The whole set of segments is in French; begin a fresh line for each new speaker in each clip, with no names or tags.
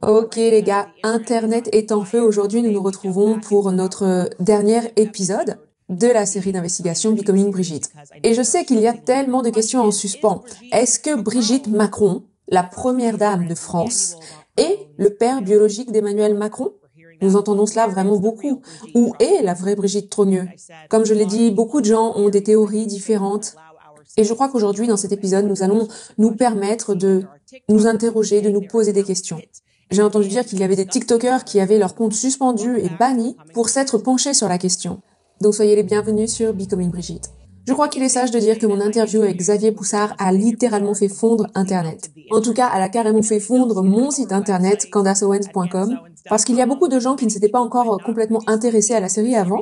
Ok les gars, Internet est en feu. Aujourd'hui, nous nous retrouvons pour notre dernier épisode de la série d'investigation Becoming Brigitte. Et je sais qu'il y a tellement de questions en suspens. Est-ce que Brigitte Macron, la première dame de France, est le père biologique d'Emmanuel Macron? Nous entendons cela vraiment beaucoup. Où est la vraie Brigitte Trogneux? Comme je l'ai dit, beaucoup de gens ont des théories différentes. Et je crois qu'aujourd'hui, dans cet épisode, nous allons nous permettre de nous interroger, de nous poser des questions. J'ai entendu dire qu'il y avait des TikTokers qui avaient leur compte suspendu et banni pour s'être penchés sur la question. Donc soyez les bienvenus sur Becoming Brigitte. Je crois qu'il est sage de dire que mon interview avec Xavier Poussard a littéralement fait fondre Internet. En tout cas, elle a carrément fait fondre mon site internet, CandaceOwens.com, parce qu'il y a beaucoup de gens qui ne s'étaient pas encore complètement intéressés à la série avant,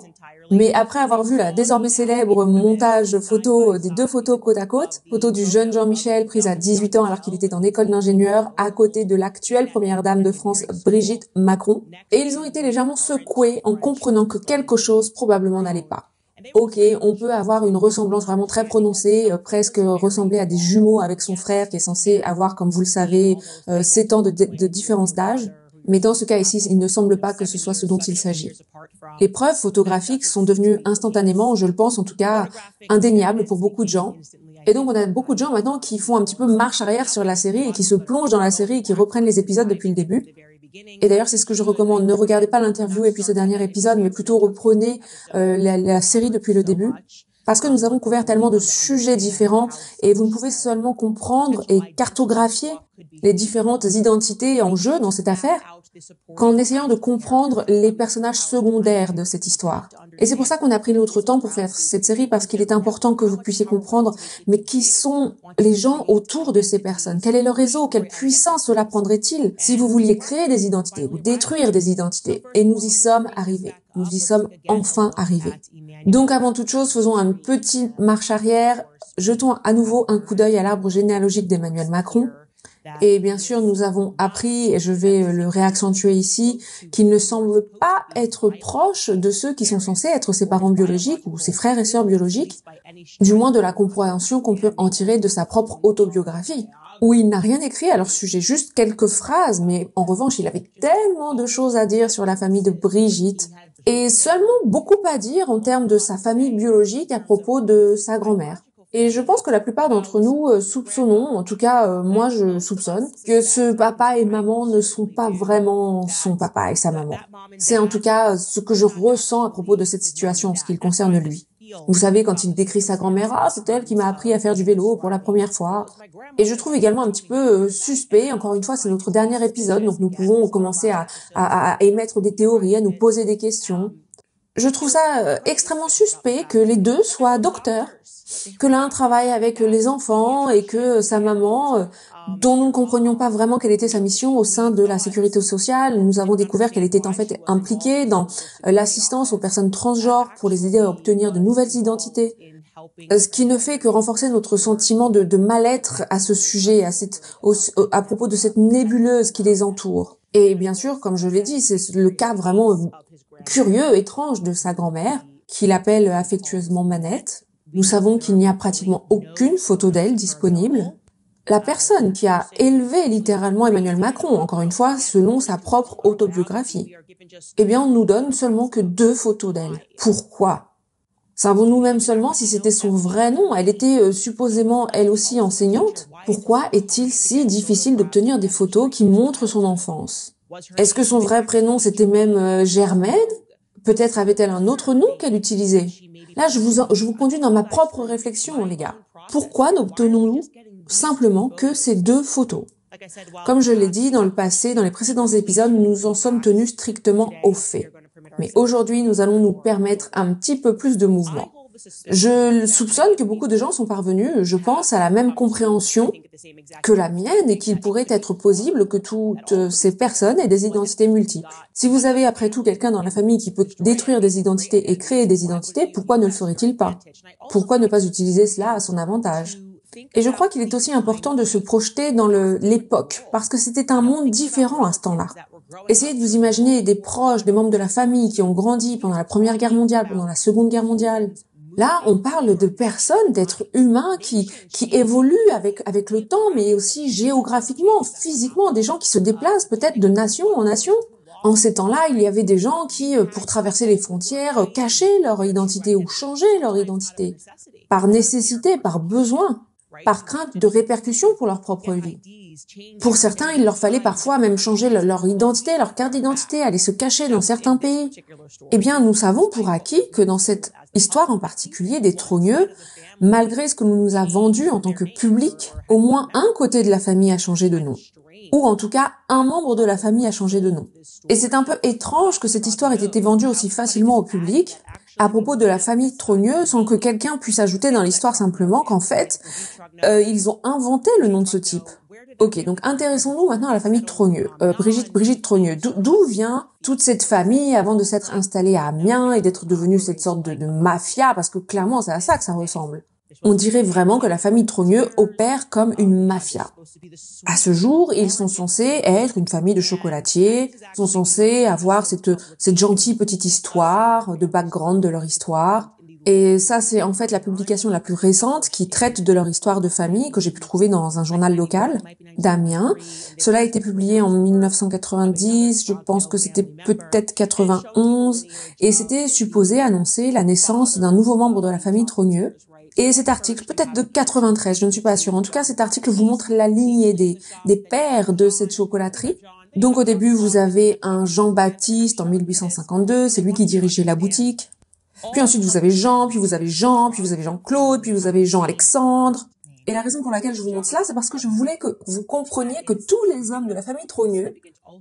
mais après avoir vu la désormais célèbre montage photo des deux photos côte à côte, photo du jeune Jean-Michel prise à 18 ans alors qu'il était en école d'ingénieur, à côté de l'actuelle première dame de France, Brigitte Macron, et ils ont été légèrement secoués en comprenant que quelque chose probablement n'allait pas. Ok, on peut avoir une ressemblance vraiment très prononcée, presque ressembler à des jumeaux avec son frère qui est censé avoir, comme vous le savez, 7 ans de différence d'âge. Mais dans ce cas ici, il ne semble pas que ce soit ce dont il s'agit. Les preuves photographiques sont devenues instantanément, je le pense en tout cas, indéniables pour beaucoup de gens. Et donc on a beaucoup de gens maintenant qui font un petit peu marche arrière sur la série et qui se plongent dans la série et qui reprennent les épisodes depuis le début. Et d'ailleurs, c'est ce que je recommande. Ne regardez pas l'interview et puis ce dernier épisode, mais plutôt reprenez la série depuis le début. Parce que nous avons couvert tellement de sujets différents et vous ne pouvez seulement comprendre et cartographier les différentes identités en jeu dans cette affaire qu'en essayant de comprendre les personnages secondaires de cette histoire. Et c'est pour ça qu'on a pris notre temps pour faire cette série, parce qu'il est important que vous puissiez comprendre, mais qui sont les gens autour de ces personnes? Quel est leur réseau? Quelle puissance cela prendrait-il si vous vouliez créer des identités ou détruire des identités? Et nous y sommes arrivés. Nous y sommes enfin arrivés. Donc avant toute chose, faisons une petite marche arrière. Jetons à nouveau un coup d'œil à l'arbre généalogique d'Emmanuel Macron. Et bien sûr, nous avons appris, et je vais le réaccentuer ici, qu'il ne semble pas être proche de ceux qui sont censés être ses parents biologiques ou ses frères et sœurs biologiques, du moins de la compréhension qu'on peut en tirer de sa propre autobiographie, où il n'a rien écrit à leur sujet, juste quelques phrases, mais en revanche, il avait tellement de choses à dire sur la famille de Brigitte, et seulement beaucoup à dire en termes de sa famille biologique à propos de sa grand-mère. Et je pense que la plupart d'entre nous soupçonnons, en tout cas moi je soupçonne, que ce papa et maman ne sont pas vraiment son papa et sa maman. C'est en tout cas ce que je ressens à propos de cette situation en ce qui le concerne lui. Vous savez, quand il décrit sa grand-mère, « Ah, c'est elle qui m'a appris à faire du vélo pour la première fois ». Et je trouve également un petit peu suspect, encore une fois, c'est notre dernier épisode, donc nous pouvons commencer à émettre des théories, à nous poser des questions. Je trouve ça extrêmement suspect que les deux soient docteurs, que l'un travaille avec les enfants et que sa maman, dont nous ne comprenions pas vraiment quelle était sa mission au sein de la sécurité sociale, nous avons découvert qu'elle était en fait impliquée dans l'assistance aux personnes transgenres pour les aider à obtenir de nouvelles identités. Ce qui ne fait que renforcer notre sentiment de mal-être à ce sujet, à propos de cette nébuleuse qui les entoure. Et bien sûr, comme je l'ai dit, c'est le cas vraiment curieux, étrange de sa grand-mère, qu'il appelle affectueusement Manette. Nous savons qu'il n'y a pratiquement aucune photo d'elle disponible. La personne qui a élevé littéralement Emmanuel Macron, encore une fois, selon sa propre autobiographie, eh bien, on nous donne seulement que 2 photos d'elle. Pourquoi? Savons-nous même seulement si c'était son vrai nom? Elle était supposément elle aussi enseignante. Pourquoi est-il si difficile d'obtenir des photos qui montrent son enfance? Est-ce que son vrai prénom c'était même Germaine? Peut-être avait-elle un autre nom qu'elle utilisait? Là, je vous conduis dans ma propre réflexion, les gars. Pourquoi n'obtenons-nous simplement que ces 2 photos? Comme je l'ai dit dans le passé, dans les précédents épisodes, nous en sommes tenus strictement aux faits. Mais aujourd'hui, nous allons nous permettre un petit peu plus de mouvement. Je soupçonne que beaucoup de gens sont parvenus, je pense, à la même compréhension que la mienne et qu'il pourrait être possible que toutes ces personnes aient des identités multiples. Si vous avez après tout quelqu'un dans la famille qui peut détruire des identités et créer des identités, pourquoi ne le ferait-il pas? Pourquoi ne pas utiliser cela à son avantage? Et je crois qu'il est aussi important de se projeter dans l'époque, parce que c'était un monde différent à ce temps-là. Essayez de vous imaginer des proches, des membres de la famille qui ont grandi pendant la Première Guerre mondiale, pendant la Seconde Guerre mondiale, Là, on parle de personnes, d'êtres humains qui évoluent avec le temps, mais aussi géographiquement, physiquement, des gens qui se déplacent peut-être de nation en nation. En ces temps-là, il y avait des gens qui, pour traverser les frontières, cachaient leur identité ou changeaient leur identité, par nécessité, par besoin, par crainte de répercussions pour leur propre vie. Pour certains, il leur fallait parfois même changer leur identité, leur carte d'identité, aller se cacher dans certains pays. Eh bien, nous savons pour acquis que dans cette histoire en particulier des trogneux, malgré ce que nous nous a vendu en tant que public, au moins un côté de la famille a changé de nom. Ou en tout cas, un membre de la famille a changé de nom. Et c'est un peu étrange que cette histoire ait été vendue aussi facilement au public, à propos de la famille Trogneux, sans que quelqu'un puisse ajouter dans l'histoire simplement qu'en fait, ils ont inventé le nom de ce type. Ok, donc intéressons-nous maintenant à la famille Trogneux. Brigitte Trogneux, d'où vient toute cette famille avant de s'être installée à Amiens et d'être devenue cette sorte de mafia, parce que clairement c'est à ça que ça ressemble. On dirait vraiment que la famille Trogneux opère comme une mafia. À ce jour, ils sont censés être une famille de chocolatiers, ils sont censés avoir cette gentille petite histoire, de background de leur histoire. Et ça, c'est en fait la publication la plus récente qui traite de leur histoire de famille que j'ai pu trouver dans un journal local d'Amiens. Cela a été publié en 1990, je pense que c'était peut-être 91, et c'était supposé annoncer la naissance d'un nouveau membre de la famille Trogneux. Et cet article, peut-être de 93, je ne suis pas sûre. En tout cas, cet article vous montre la lignée des pères de cette chocolaterie. Donc au début, vous avez un Jean-Baptiste en 1852, c'est lui qui dirigeait la boutique. Puis ensuite, vous avez Jean, puis vous avez Jean, puis vous avez Jean-Claude, puis vous avez Jean-Alexandre. Et la raison pour laquelle je vous montre cela, c'est parce que je voulais que vous compreniez que tous les hommes de la famille Trogneux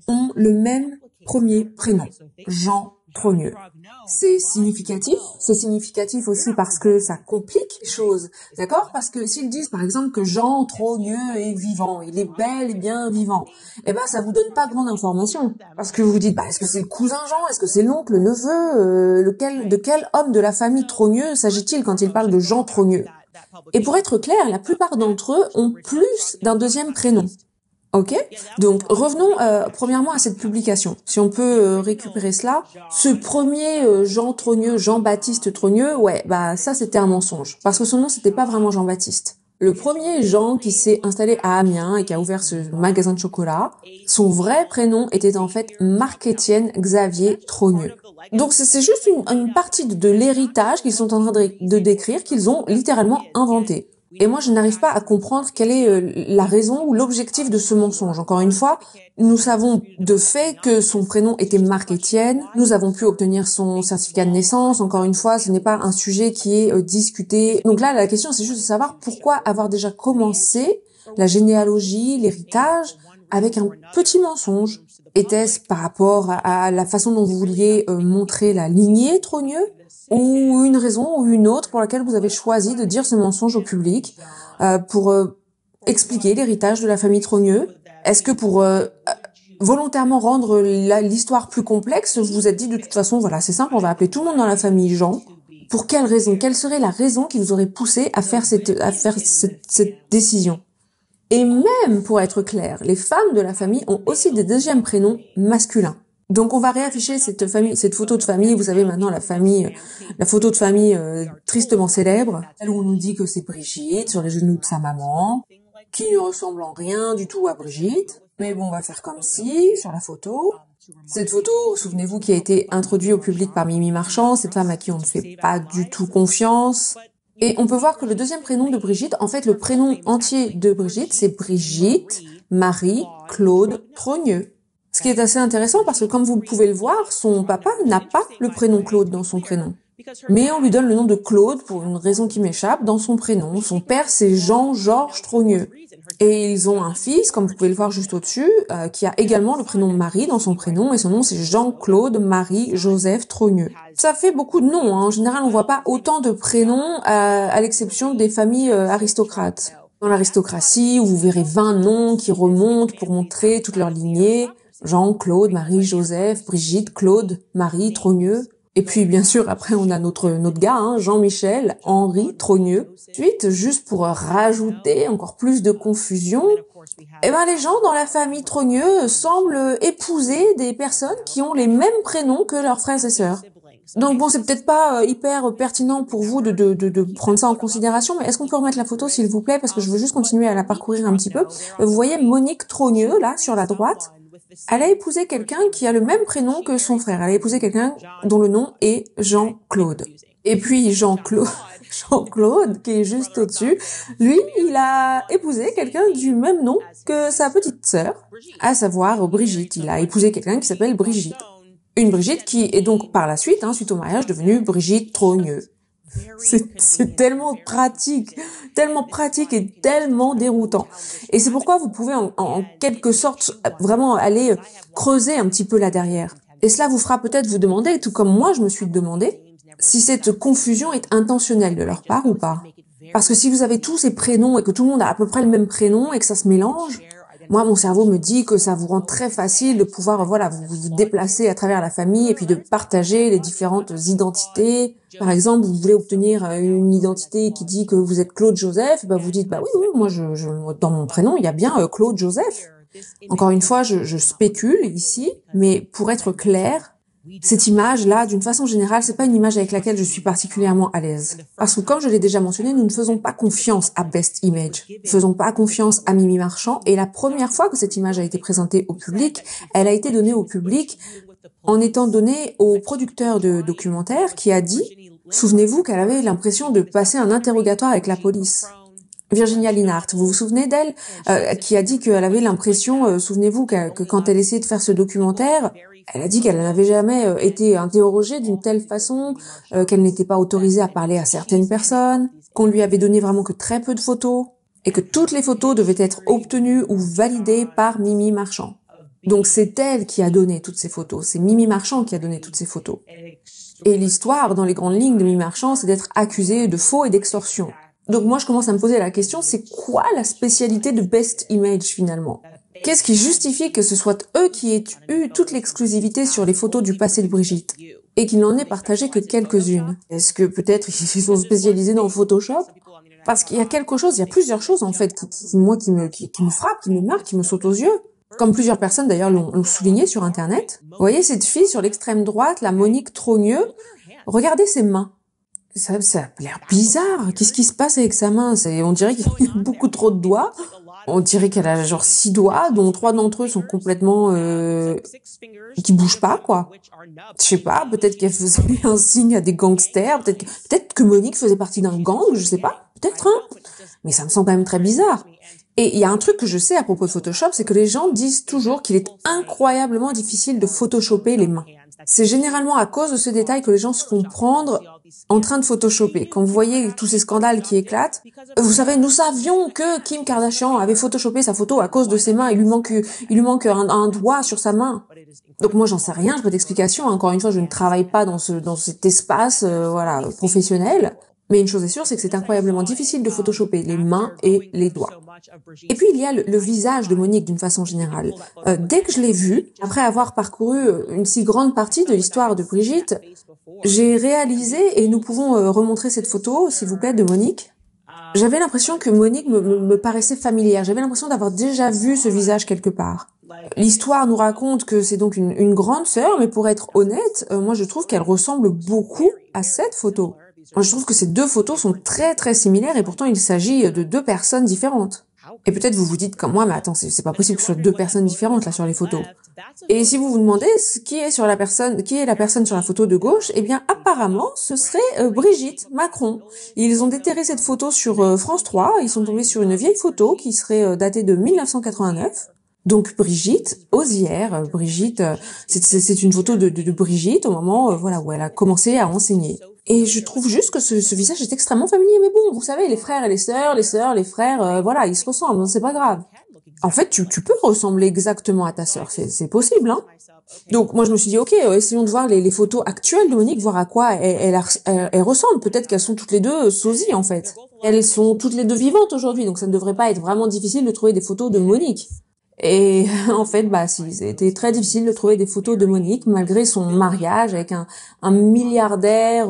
ont le même premier prénom, Jean Trogneux. C'est significatif aussi parce que ça complique les choses, d'accord? Parce que s'ils disent par exemple que Jean Trogneux est vivant, il est bel et bien vivant, eh ben ça vous donne pas grande information. Parce que vous vous dites, est-ce que c'est le cousin Jean, est-ce que c'est l'oncle, le neveu, de quel homme de la famille Trogneux s'agit-il quand il parle de Jean Trogneux? Et pour être clair, la plupart d'entre eux ont plus d'un deuxième prénom. Ok, donc revenons premièrement à cette publication. Si on peut récupérer cela, ce premier Jean Trogneux, Jean-Baptiste Trogneux, ça c'était un mensonge, parce que son nom c'était pas vraiment Jean-Baptiste. Le premier Jean qui s'est installé à Amiens et qui a ouvert ce magasin de chocolat, son vrai prénom était en fait Marc-Étienne Xavier Trogneux. Donc c'est juste une partie de l'héritage qu'ils sont en train de décrire, qu'ils ont littéralement inventé. Et moi, je n'arrive pas à comprendre quelle est la raison ou l'objectif de ce mensonge. Encore une fois, nous savons de fait que son prénom était Marc-Étienne. Nous avons pu obtenir son certificat de naissance. Encore une fois, ce n'est pas un sujet qui est discuté. Donc là, la question, c'est juste de savoir pourquoi avoir déjà commencé la généalogie, l'héritage, avec un petit mensonge. Était-ce par rapport à la façon dont vous vouliez montrer la lignée Trogneux, ou une raison ou une autre pour laquelle vous avez choisi de dire ce mensonge au public pour expliquer l'héritage de la famille Trogneux? Est-ce que pour volontairement rendre l'histoire plus complexe, vous vous êtes dit de toute façon, voilà, c'est simple, on va appeler tout le monde dans la famille Jean? Pour quelle raison? Quelle serait la raison qui vous aurait poussé à faire cette décision? Et même, pour être clair, les femmes de la famille ont aussi des deuxièmes prénoms masculins. Donc on va réafficher cette photo de famille. Vous savez maintenant la photo de famille tristement célèbre, celle où on nous dit que c'est Brigitte sur les genoux de sa maman, qui ne ressemble en rien du tout à Brigitte. Mais bon, on va faire comme si sur la photo. Cette photo, souvenez-vous, qui a été introduite au public par Mimi Marchand, cette femme à qui on ne fait pas du tout confiance. Et on peut voir que le deuxième prénom de Brigitte, en fait le prénom entier de Brigitte, c'est Brigitte Marie Claude Trogneux. Ce qui est assez intéressant parce que comme vous pouvez le voir, son papa n'a pas le prénom Claude dans son prénom. Mais on lui donne le nom de Claude pour une raison qui m'échappe dans son prénom. Son père c'est Jean-Georges Trogneux. Et ils ont un fils, comme vous pouvez le voir juste au-dessus, qui a également le prénom Marie dans son prénom et son nom c'est Jean-Claude Marie Joseph Trogneux. Ça fait beaucoup de noms, hein. En général on voit pas autant de prénoms à l'exception des familles aristocrates. Dans l'aristocratie, où vous verrez 20 noms qui remontent pour montrer toute leur lignée. Jean, Claude, Marie, Joseph, Brigitte, Claude, Marie, Trogneux. Et puis, bien sûr, après, on a notre gars, hein, Jean-Michel, Henri, Trogneux. Ensuite, juste pour rajouter encore plus de confusion, les gens dans la famille Trogneux semblent épouser des personnes qui ont les mêmes prénoms que leurs frères et sœurs. Donc bon, c'est peut-être pas hyper pertinent pour vous de prendre ça en considération, mais est-ce qu'on peut remettre la photo, s'il vous plaît, parce que je veux juste continuer à la parcourir un petit peu. Vous voyez Monique Trogneux, là, sur la droite. Elle a épousé quelqu'un qui a le même prénom que son frère. Elle a épousé quelqu'un dont le nom est Jean-Claude. Et puis Jean-Claude, qui est juste au-dessus, lui, il a épousé quelqu'un du même nom que sa petite sœur, à savoir Brigitte. Il a épousé quelqu'un qui s'appelle Brigitte. Une Brigitte qui est donc par la suite, suite au mariage, devenue Brigitte Trogneux. C'est tellement pratique et tellement déroutant. Et c'est pourquoi vous pouvez en quelque sorte vraiment aller creuser un petit peu là derrière. Et cela vous fera peut-être vous demander, tout comme moi je me suis demandé, si cette confusion est intentionnelle de leur part ou pas. Parce que si vous avez tous ces prénoms et que tout le monde a à peu près le même prénom et que ça se mélange, moi, mon cerveau me dit que ça vous rend très facile de pouvoir, vous déplacer à travers la famille et puis de partager les différentes identités. Par exemple, vous voulez obtenir une identité qui dit que vous êtes Claude Joseph, vous dites, oui, moi, dans mon prénom, il y a bien Claude Joseph. Encore une fois, je spécule ici, mais pour être clair, cette image-là, d'une façon générale, c'est pas une image avec laquelle je suis particulièrement à l'aise. Parce que comme je l'ai déjà mentionné, nous ne faisons pas confiance à Best Image. Nous ne faisons pas confiance à Mimi Marchand. Et la première fois que cette image a été présentée au public, elle a été donnée au public en étant donnée au producteur de documentaire qui a dit, souvenez-vous qu'elle avait l'impression de passer un interrogatoire avec la police. Virginia Linhart, vous vous souvenez d'elle, qui a dit qu'elle avait l'impression, souvenez-vous que quand elle essayait de faire ce documentaire, elle a dit qu'elle n'avait jamais été interrogée d'une telle façon, qu'elle n'était pas autorisée à parler à certaines personnes, qu'on lui avait donné vraiment que très peu de photos, et que toutes les photos devaient être obtenues ou validées par Mimi Marchand. Donc c'est elle qui a donné toutes ces photos, c'est Mimi Marchand qui a donné toutes ces photos. Et l'histoire, dans les grandes lignes de Mimi Marchand, c'est d'être accusée de faux et d'extorsion. Donc moi je commence à me poser la question, c'est quoi la spécialité de Best Image finalement? Qu'est-ce qui justifie que ce soit eux qui aient eu toute l'exclusivité sur les photos du passé de Brigitte et qu'il n'en ait partagé que quelques-unes? Est-ce que peut-être ils sont spécialisés dans Photoshop? Parce qu'il y a quelque chose, il y a plusieurs choses en fait qui me frappent, qui me marquent, qui me sautent aux yeux. Comme plusieurs personnes d'ailleurs l'ont souligné sur internet. Vous voyez cette fille sur l'extrême droite, la Monique Trogneux, regardez ses mains. Ça a l'air bizarre. Qu'est-ce qui se passe avec sa main? On dirait qu'il y a beaucoup trop de doigts. On dirait qu'elle a genre 6 doigts, dont 3 d'entre eux sont complètement qui bougent pas, quoi. Je sais pas, peut-être qu'elle faisait un signe à des gangsters, peut-être que Monique faisait partie d'un gang, je sais pas, peut-être, mais ça me semble quand même très bizarre. Et il y a un truc que je sais à propos de Photoshop, c'est que les gens disent toujours qu'il est incroyablement difficile de photoshopper les mains. C'est généralement à cause de ce détail que les gens se font prendre en train de photoshopper. Quand vous voyez tous ces scandales qui éclatent, vous savez, nous savions que Kim Kardashian avait photoshopé sa photo à cause de ses mains. Il lui manque un doigt sur sa main. Donc moi, j'en sais rien, j'ai pas d'explication. Encore une fois, je ne travaille pas dans cet espace, professionnel. Mais une chose est sûre, c'est que c'est incroyablement difficile de photoshopper les mains et les doigts. Et puis il y a le visage de Monique d'une façon générale. Dès que je l'ai vue, après avoir parcouru une si grande partie de l'histoire de Brigitte, j'ai réalisé, et nous pouvons remontrer cette photo, s'il vous plaît, de Monique. J'avais l'impression que Monique me paraissait familière. J'avais l'impression d'avoir déjà vu ce visage quelque part. L'histoire nous raconte que c'est donc une grande sœur, mais pour être honnête, moi je trouve qu'elle ressemble beaucoup à cette photo. Moi, je trouve que ces deux photos sont très très similaires et pourtant il s'agit de deux personnes différentes. Et peut-être vous vous dites comme moi, mais attends, c'est pas possible que ce soit deux personnes différentes là sur les photos. Et si vous vous demandez qui est la personne sur la photo de gauche, eh bien apparemment ce serait Brigitte Macron. Ils ont déterré cette photo sur France 3, ils sont tombés sur une vieille photo qui serait datée de 1989. Donc Brigitte Ozière, c'est une photo de Brigitte au moment où elle a commencé à enseigner. Et je trouve juste que ce visage est extrêmement familier, mais bon, vous savez, les frères et les sœurs, les frères, ils se ressemblent, c'est pas grave. En fait, tu peux ressembler exactement à ta sœur, c'est possible, hein. Donc moi je me suis dit, ok, essayons de voir les photos actuelles de Monique, voir à quoi elle ressemble. Peut-être qu'elles sont toutes les deux sosies en fait. Elles sont toutes les deux vivantes aujourd'hui, donc ça ne devrait pas être vraiment difficile de trouver des photos de Monique. Et en fait, si, c'était très difficile de trouver des photos de Monique malgré son mariage avec un milliardaire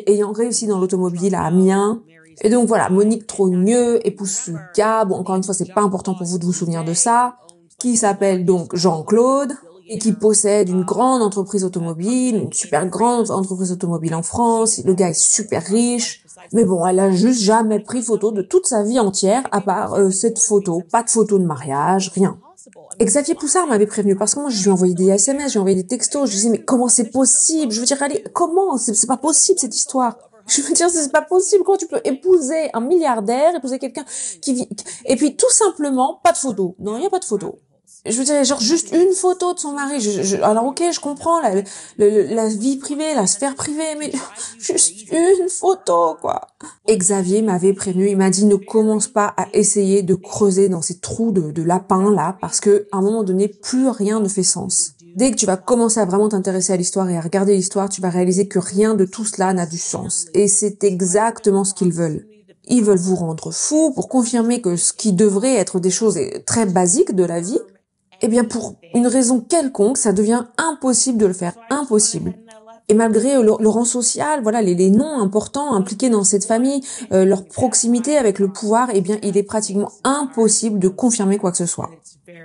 ayant réussi dans l'automobile à Amiens. Et donc voilà, Monique Trogneux épouse ce gars. Bon, encore une fois, c'est pas important pour vous de vous souvenir de ça. Qui s'appelle donc Jean-Claude. et qui possède une grande entreprise automobile, une super grande entreprise automobile en France. Le gars est super riche. Mais bon, elle a juste jamais pris photo de toute sa vie entière, à part cette photo. Pas de photo de mariage, rien. Et Xavier Poussard m'avait prévenu, parce que moi, je lui ai envoyé des SMS, je lui ai envoyé des textos, je lui disais, mais comment c'est possible? Je veux dire, allez, comment? C'est pas possible, cette histoire. Je veux dire, c'est pas possible. Comment tu peux épouser un milliardaire, épouser quelqu'un qui vit... Et puis, tout simplement, pas de photo. Non, il y a pas de photo. Je veux dire, genre juste une photo de son mari. Alors ok, je comprends la vie privée, la sphère privée, mais juste une photo, quoi. Et Xavier m'avait prévenu, il m'a dit ne commence pas à essayer de creuser dans ces trous de lapin là, parce que à un moment donné, plus rien ne fait sens. Dès que tu vas commencer à vraiment t'intéresser à l'histoire et à regarder l'histoire, tu vas réaliser que rien de tout cela n'a du sens. Et c'est exactement ce qu'ils veulent. Ils veulent vous rendre fou pour confirmer que ce qui devrait être des choses très basiques de la vie, eh bien, pour une raison quelconque, ça devient impossible de le faire, impossible. Et malgré le rang social, voilà, les noms importants impliqués dans cette famille, leur proximité avec le pouvoir, eh bien, il est pratiquement impossible de confirmer quoi que ce soit.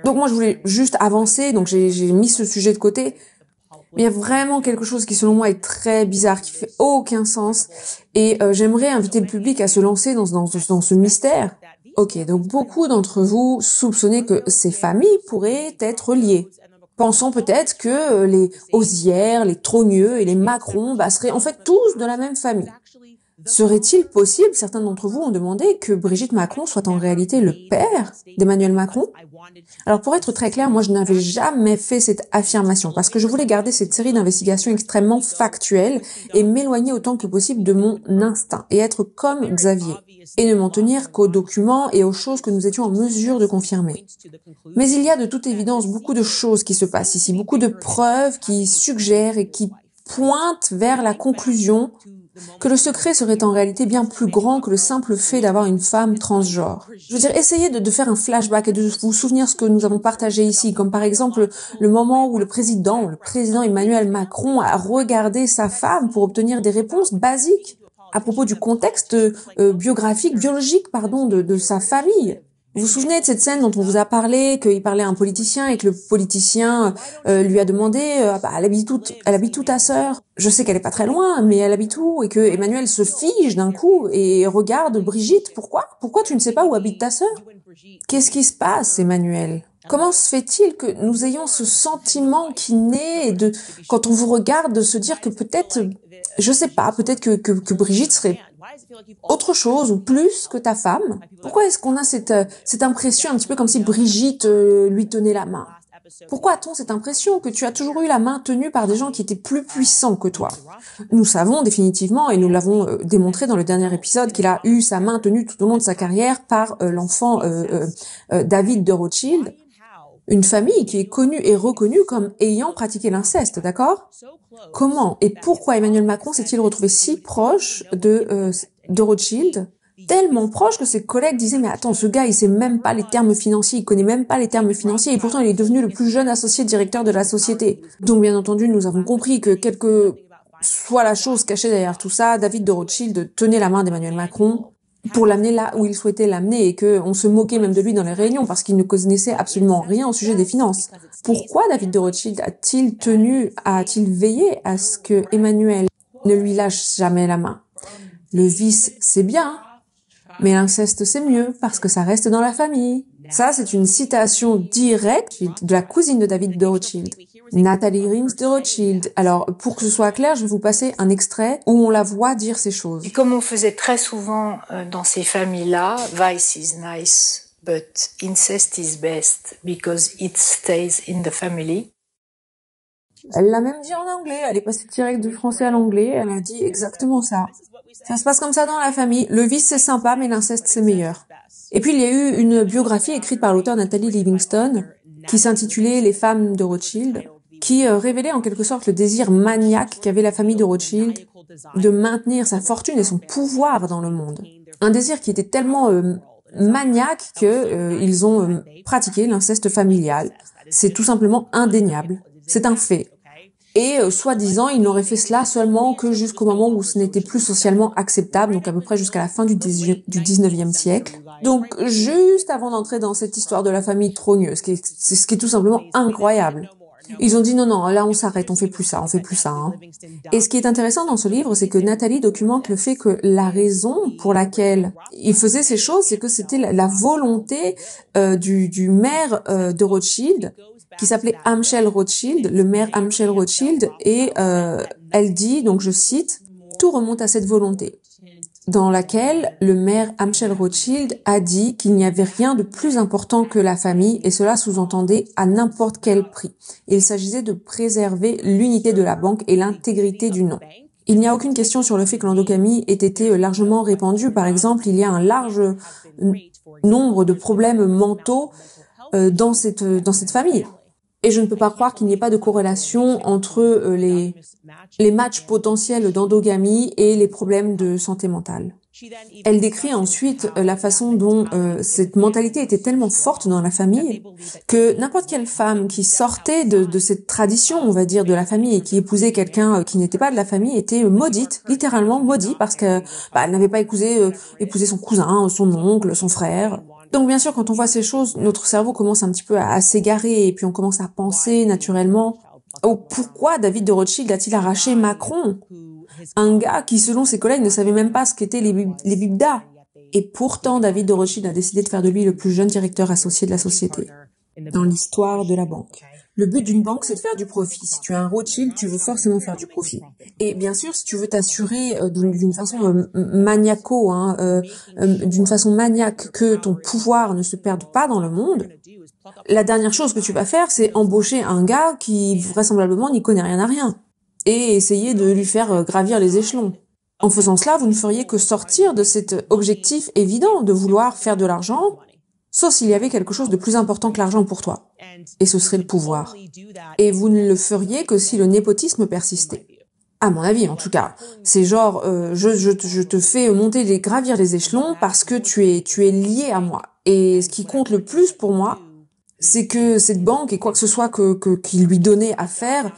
Donc moi, je voulais juste avancer, donc j'ai mis ce sujet de côté. Mais il y a vraiment quelque chose qui, selon moi, est très bizarre, qui fait aucun sens. Et j'aimerais inviter le public à se lancer dans ce mystère. Ok, donc beaucoup d'entre vous soupçonnez que ces familles pourraient être liées. Pensant peut-être que les Hozières, les Trogneux et les Macron seraient en fait tous de la même famille. Serait-il possible, certains d'entre vous ont demandé, que Brigitte Macron soit en réalité le père d'Emmanuel Macron? Alors pour être très clair, moi je n'avais jamais fait cette affirmation parce que je voulais garder cette série d'investigations extrêmement factuelles et m'éloigner autant que possible de mon instinct et être comme Xavier et ne m'en tenir qu'aux documents et aux choses que nous étions en mesure de confirmer. Mais il y a de toute évidence beaucoup de choses qui se passent ici, beaucoup de preuves qui suggèrent et qui pointent vers la conclusion que le secret serait en réalité bien plus grand que le simple fait d'avoir une femme transgenre. Je veux dire, essayez de faire un flashback et de vous souvenir ce que nous avons partagé ici, comme par exemple le moment où le président Emmanuel Macron a regardé sa femme pour obtenir des réponses basiques à propos du contexte biologique, de sa famille. Vous vous souvenez de cette scène dont on vous a parlé, qu'il parlait à un politicien et que le politicien lui a demandé elle habite où ta sœur? Je sais qu'elle est pas très loin, mais elle habite où? Et que Emmanuel se fige d'un coup et regarde Brigitte. Pourquoi tu ne sais pas où habite ta sœur? Qu'est-ce qui se passe, Emmanuel? Comment se fait-il que nous ayons ce sentiment qui naît quand on vous regarde, de se dire que peut-être, je sais pas, peut-être que Brigitte serait autre chose ou plus que ta femme? Pourquoi est-ce qu'on a cette impression un petit peu comme si Brigitte lui tenait la main? Pourquoi a-t-on cette impression que tu as toujours eu la main tenue par des gens qui étaient plus puissants que toi? Nous savons définitivement, et nous l'avons démontré dans le dernier épisode, qu'il a eu sa main tenue tout au long de sa carrière par l'enfant David de Rothschild, une famille qui est connue et reconnue comme ayant pratiqué l'inceste, d'accord? Comment et pourquoi Emmanuel Macron s'est-il retrouvé si proche de Rothschild? Tellement proche que ses collègues disaient mais attends, ce gars il sait même pas les termes financiers, il connaît même pas les termes financiers et pourtant il est devenu le plus jeune associé directeur de la société. Donc bien entendu nous avons compris que quelle que soit la chose cachée derrière tout ça, David de Rothschild tenait la main d'Emmanuel Macron pour l'amener là où il souhaitait l'amener et qu'on se moquait même de lui dans les réunions parce qu'il ne connaissait absolument rien au sujet des finances. Pourquoi David de Rothschild a-t-il veillé à ce que Emmanuel ne lui lâche jamais la main? Le vice, c'est bien, mais l'inceste, c'est mieux parce que ça reste dans la famille. Ça, c'est une citation directe de la cousine de David de Rothschild, Nathalie Rins de Rothschild. Alors, pour que ce soit clair, je vais vous passer un extrait où on la voit dire ces choses.
Et comme on faisait très souvent dans ces familles-là, vice is nice, but incest is best because it stays in the family.
Elle l'a même dit en anglais, elle est passée direct du français à l'anglais, elle a dit exactement ça. Ça se passe comme ça dans la famille. Le vice, c'est sympa, mais l'inceste, c'est meilleur. Et puis, il y a eu une biographie écrite par l'auteur Nathalie Livingston, qui s'intitulait Les femmes de Rothschild, qui révélait en quelque sorte le désir maniaque qu'avait la famille de Rothschild de maintenir sa fortune et son pouvoir dans le monde. Un désir qui était tellement maniaque que ils ont pratiqué l'inceste familial. C'est tout simplement indéniable. C'est un fait. Et soi-disant, il n'aurait fait cela seulement que jusqu'au moment où ce n'était plus socialement acceptable, donc à peu près jusqu'à la fin du 19e siècle. Donc juste avant d'entrer dans cette histoire de la famille Trogneux, ce qui est tout simplement incroyable. Ils ont dit non, là on s'arrête, on fait plus ça, hein. Et ce qui est intéressant dans ce livre, c'est que Nathalie documente le fait que la raison pour laquelle il faisait ces choses, c'est que c'était la volonté du maire de Rothschild, qui s'appelait Amschel Rothschild, le maire Amschel Rothschild, et elle dit, donc je cite, « Tout remonte à cette volonté », dans laquelle le maire Amschel Rothschild a dit qu'il n'y avait rien de plus important que la famille, et cela sous-entendait à n'importe quel prix. Il s'agissait de préserver l'unité de la banque et l'intégrité du nom. Il n'y a aucune question sur le fait que l'endogamie ait été largement répandue. Par exemple, il y a un large nombre de problèmes mentaux dans cette famille. Et je ne peux pas croire qu'il n'y ait pas de corrélation entre les matchs potentiels d'endogamie et les problèmes de santé mentale. Elle décrit ensuite la façon dont cette mentalité était tellement forte dans la famille que n'importe quelle femme qui sortait de cette tradition, on va dire, de la famille et qui épousait quelqu'un qui n'était pas de la famille était maudite, littéralement maudite, parce que elle n'avait pas épousé son cousin, son oncle, son frère. Donc bien sûr, quand on voit ces choses, notre cerveau commence un petit peu à s'égarer et puis on commence à penser naturellement pourquoi David de Rothschild a-t-il arraché Macron, un gars qui, selon ses collègues, ne savait même pas ce qu'étaient les bibdas. Et pourtant, David de Rothschild a décidé de faire de lui le plus jeune directeur associé de la société dans l'histoire de la banque. Le but d'une banque, c'est de faire du profit. Si tu as un Rothschild, tu veux forcément faire du profit. Et bien sûr, si tu veux t'assurer d'une façon d'une façon maniaque que ton pouvoir ne se perde pas dans le monde, la dernière chose que tu vas faire, c'est embaucher un gars qui vraisemblablement n'y connaît rien à rien et essayer de lui faire gravir les échelons. En faisant cela, vous ne feriez que sortir de cet objectif évident de vouloir faire de l'argent, sauf s'il y avait quelque chose de plus important que l'argent pour toi. Et ce serait le pouvoir. Et vous ne le feriez que si le népotisme persistait. À mon avis, en tout cas. C'est genre, je te fais gravir les échelons parce que tu es lié à moi. Et ce qui compte le plus pour moi, c'est que cette banque et quoi que ce soit qu'il lui donnait à faire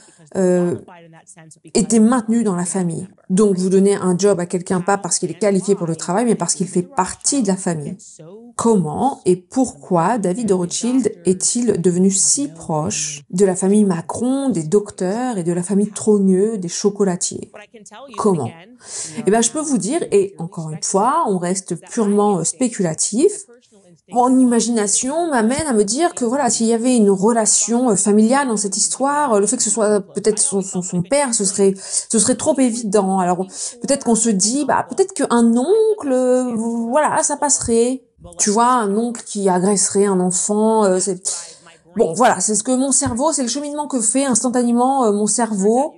était maintenu dans la famille. Donc vous donnez un job à quelqu'un pas parce qu'il est qualifié pour le travail, mais parce qu'il fait partie de la famille. Comment et pourquoi David de Rothschild est-il devenu si proche de la famille Macron, des docteurs et de la famille Trogneux, des chocolatiers? Comment? Eh bien, je peux vous dire, et encore une fois, on reste purement spéculatif, mon imagination m'amène à me dire que voilà, s'il y avait une relation familiale dans cette histoire, le fait que ce soit peut-être son père, ce serait trop évident. Alors peut-être qu'on se dit, peut-être qu'un oncle, voilà, ça passerait. Tu vois, un oncle qui agresserait un enfant, bon, voilà, c'est ce que mon cerveau, c'est le cheminement que fait instantanément mon cerveau.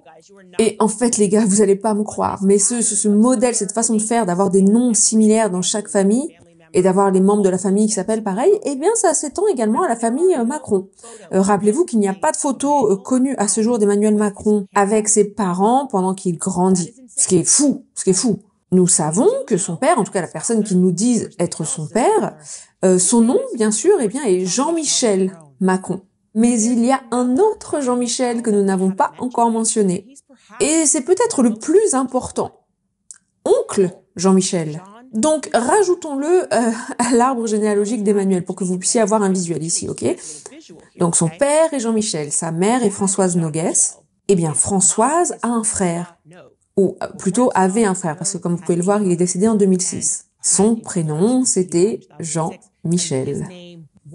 Et en fait, les gars, vous allez pas me croire, mais ce modèle, cette façon de faire, d'avoir des noms similaires dans chaque famille, et d'avoir les membres de la famille qui s'appellent pareil, eh bien ça s'étend également à la famille Macron. Rappelez-vous qu'il n'y a pas de photo connue à ce jour d'Emmanuel Macron avec ses parents pendant qu'il grandit. Ce qui est fou. Nous savons que son père, en tout cas la personne qui nous dit être son père, son nom, bien sûr, est Jean-Michel Macron. Mais il y a un autre Jean-Michel que nous n'avons pas encore mentionné. Et c'est peut-être le plus important. Oncle Jean-Michel. Donc, rajoutons-le à l'arbre généalogique d'Emmanuel pour que vous puissiez avoir un visuel ici, ok? Donc, son père est Jean-Michel, sa mère est Françoise Noguès. Eh bien, Françoise a un frère, ou plutôt avait un frère, parce que comme vous pouvez le voir, il est décédé en 2006. Son prénom, c'était Jean-Michel.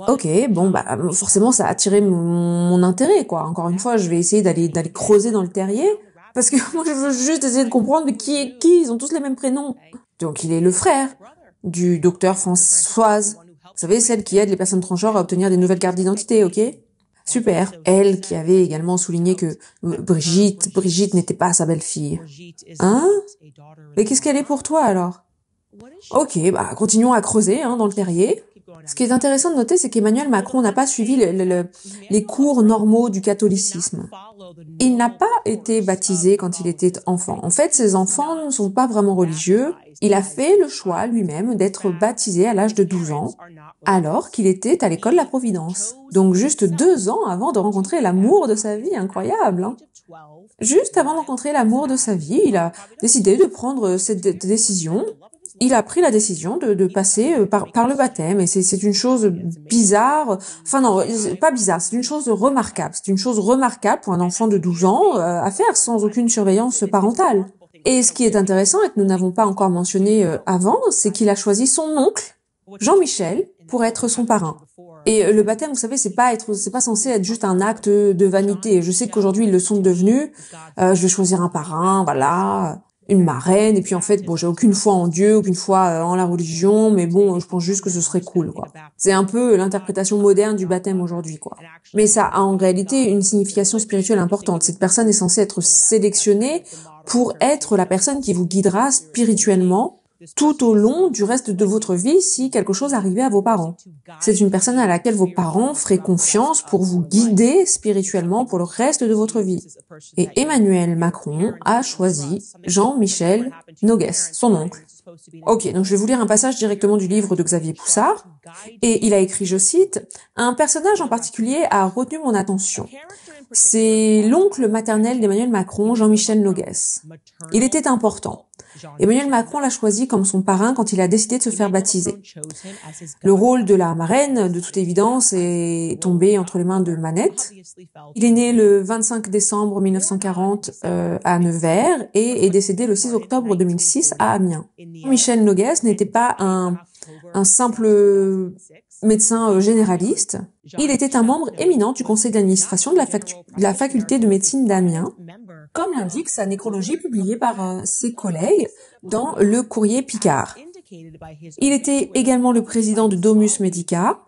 Ok, bon, forcément, ça a attiré mon intérêt, quoi. Encore une fois, je vais essayer d'aller creuser dans le terrier, parce que moi, je veux juste essayer de comprendre qui est qui, ils ont tous les mêmes prénoms. Donc, il est le frère du docteur Françoise. Vous savez, celle qui aide les personnes transgenres à obtenir des nouvelles cartes d'identité, ok? Super. Elle qui avait également souligné que Brigitte n'était pas sa belle-fille. Hein? Mais qu'est-ce qu'elle est pour toi, alors? Ok, continuons à creuser, dans le terrier. Ce qui est intéressant de noter, c'est qu'Emmanuel Macron n'a pas suivi les cours normaux du catholicisme. Il n'a pas été baptisé quand il était enfant. En fait, ses enfants ne sont pas vraiment religieux. Il a fait le choix lui-même d'être baptisé à l'âge de 12 ans, alors qu'il était à l'école La Providence. Donc juste 2 ans avant de rencontrer l'amour de sa vie, incroyable, hein. Juste avant de rencontrer l'amour de sa vie, il a décidé de prendre cette décision. il a pris la décision de passer par le baptême, et c'est une chose bizarre, enfin non, pas bizarre, c'est une chose remarquable. C'est une chose remarquable pour un enfant de 12 ans à faire sans aucune surveillance parentale. Et ce qui est intéressant et que nous n'avons pas encore mentionné avant, c'est qu'il a choisi son oncle, Jean-Michel, pour être son parrain. Et le baptême, vous savez, c'est pas censé être juste un acte de vanité. Je sais qu'aujourd'hui ils le sont devenus. Je vais choisir un parrain, voilà, une marraine. Et puis en fait, bon, j'ai aucune foi en Dieu, aucune foi en la religion, mais bon, je pense juste que ce serait cool, quoi. C'est un peu l'interprétation moderne du baptême aujourd'hui, quoi. Mais ça a en réalité une signification spirituelle importante. Cette personne est censée être sélectionnée pour être la personne qui vous guidera spirituellement tout au long du reste de votre vie si quelque chose arrivait à vos parents. C'est une personne à laquelle vos parents feraient confiance pour vous guider spirituellement pour le reste de votre vie. Et Emmanuel Macron a choisi Jean-Michel Noguès, son oncle. Ok, donc je vais vous lire un passage directement du livre de Xavier Poussard. Et il a écrit, je cite, « Un personnage en particulier a retenu mon attention. C'est l'oncle maternel d'Emmanuel Macron, Jean-Michel Noguès. Il était important. Emmanuel Macron l'a choisi comme son parrain quand il a décidé de se faire baptiser. Le rôle de la marraine, de toute évidence, est tombé entre les mains de Manette. Il est né le 25 décembre 1940 à Nevers et est décédé le 6 octobre 2006 à Amiens. Michel Noguès n'était pas un simple médecin généraliste. Il était un membre éminent du conseil d'administration de la faculté de médecine d'Amiens, comme l'indique sa nécrologie publiée par ses collègues dans le Courrier Picard. Il était également le président de Domus Medica,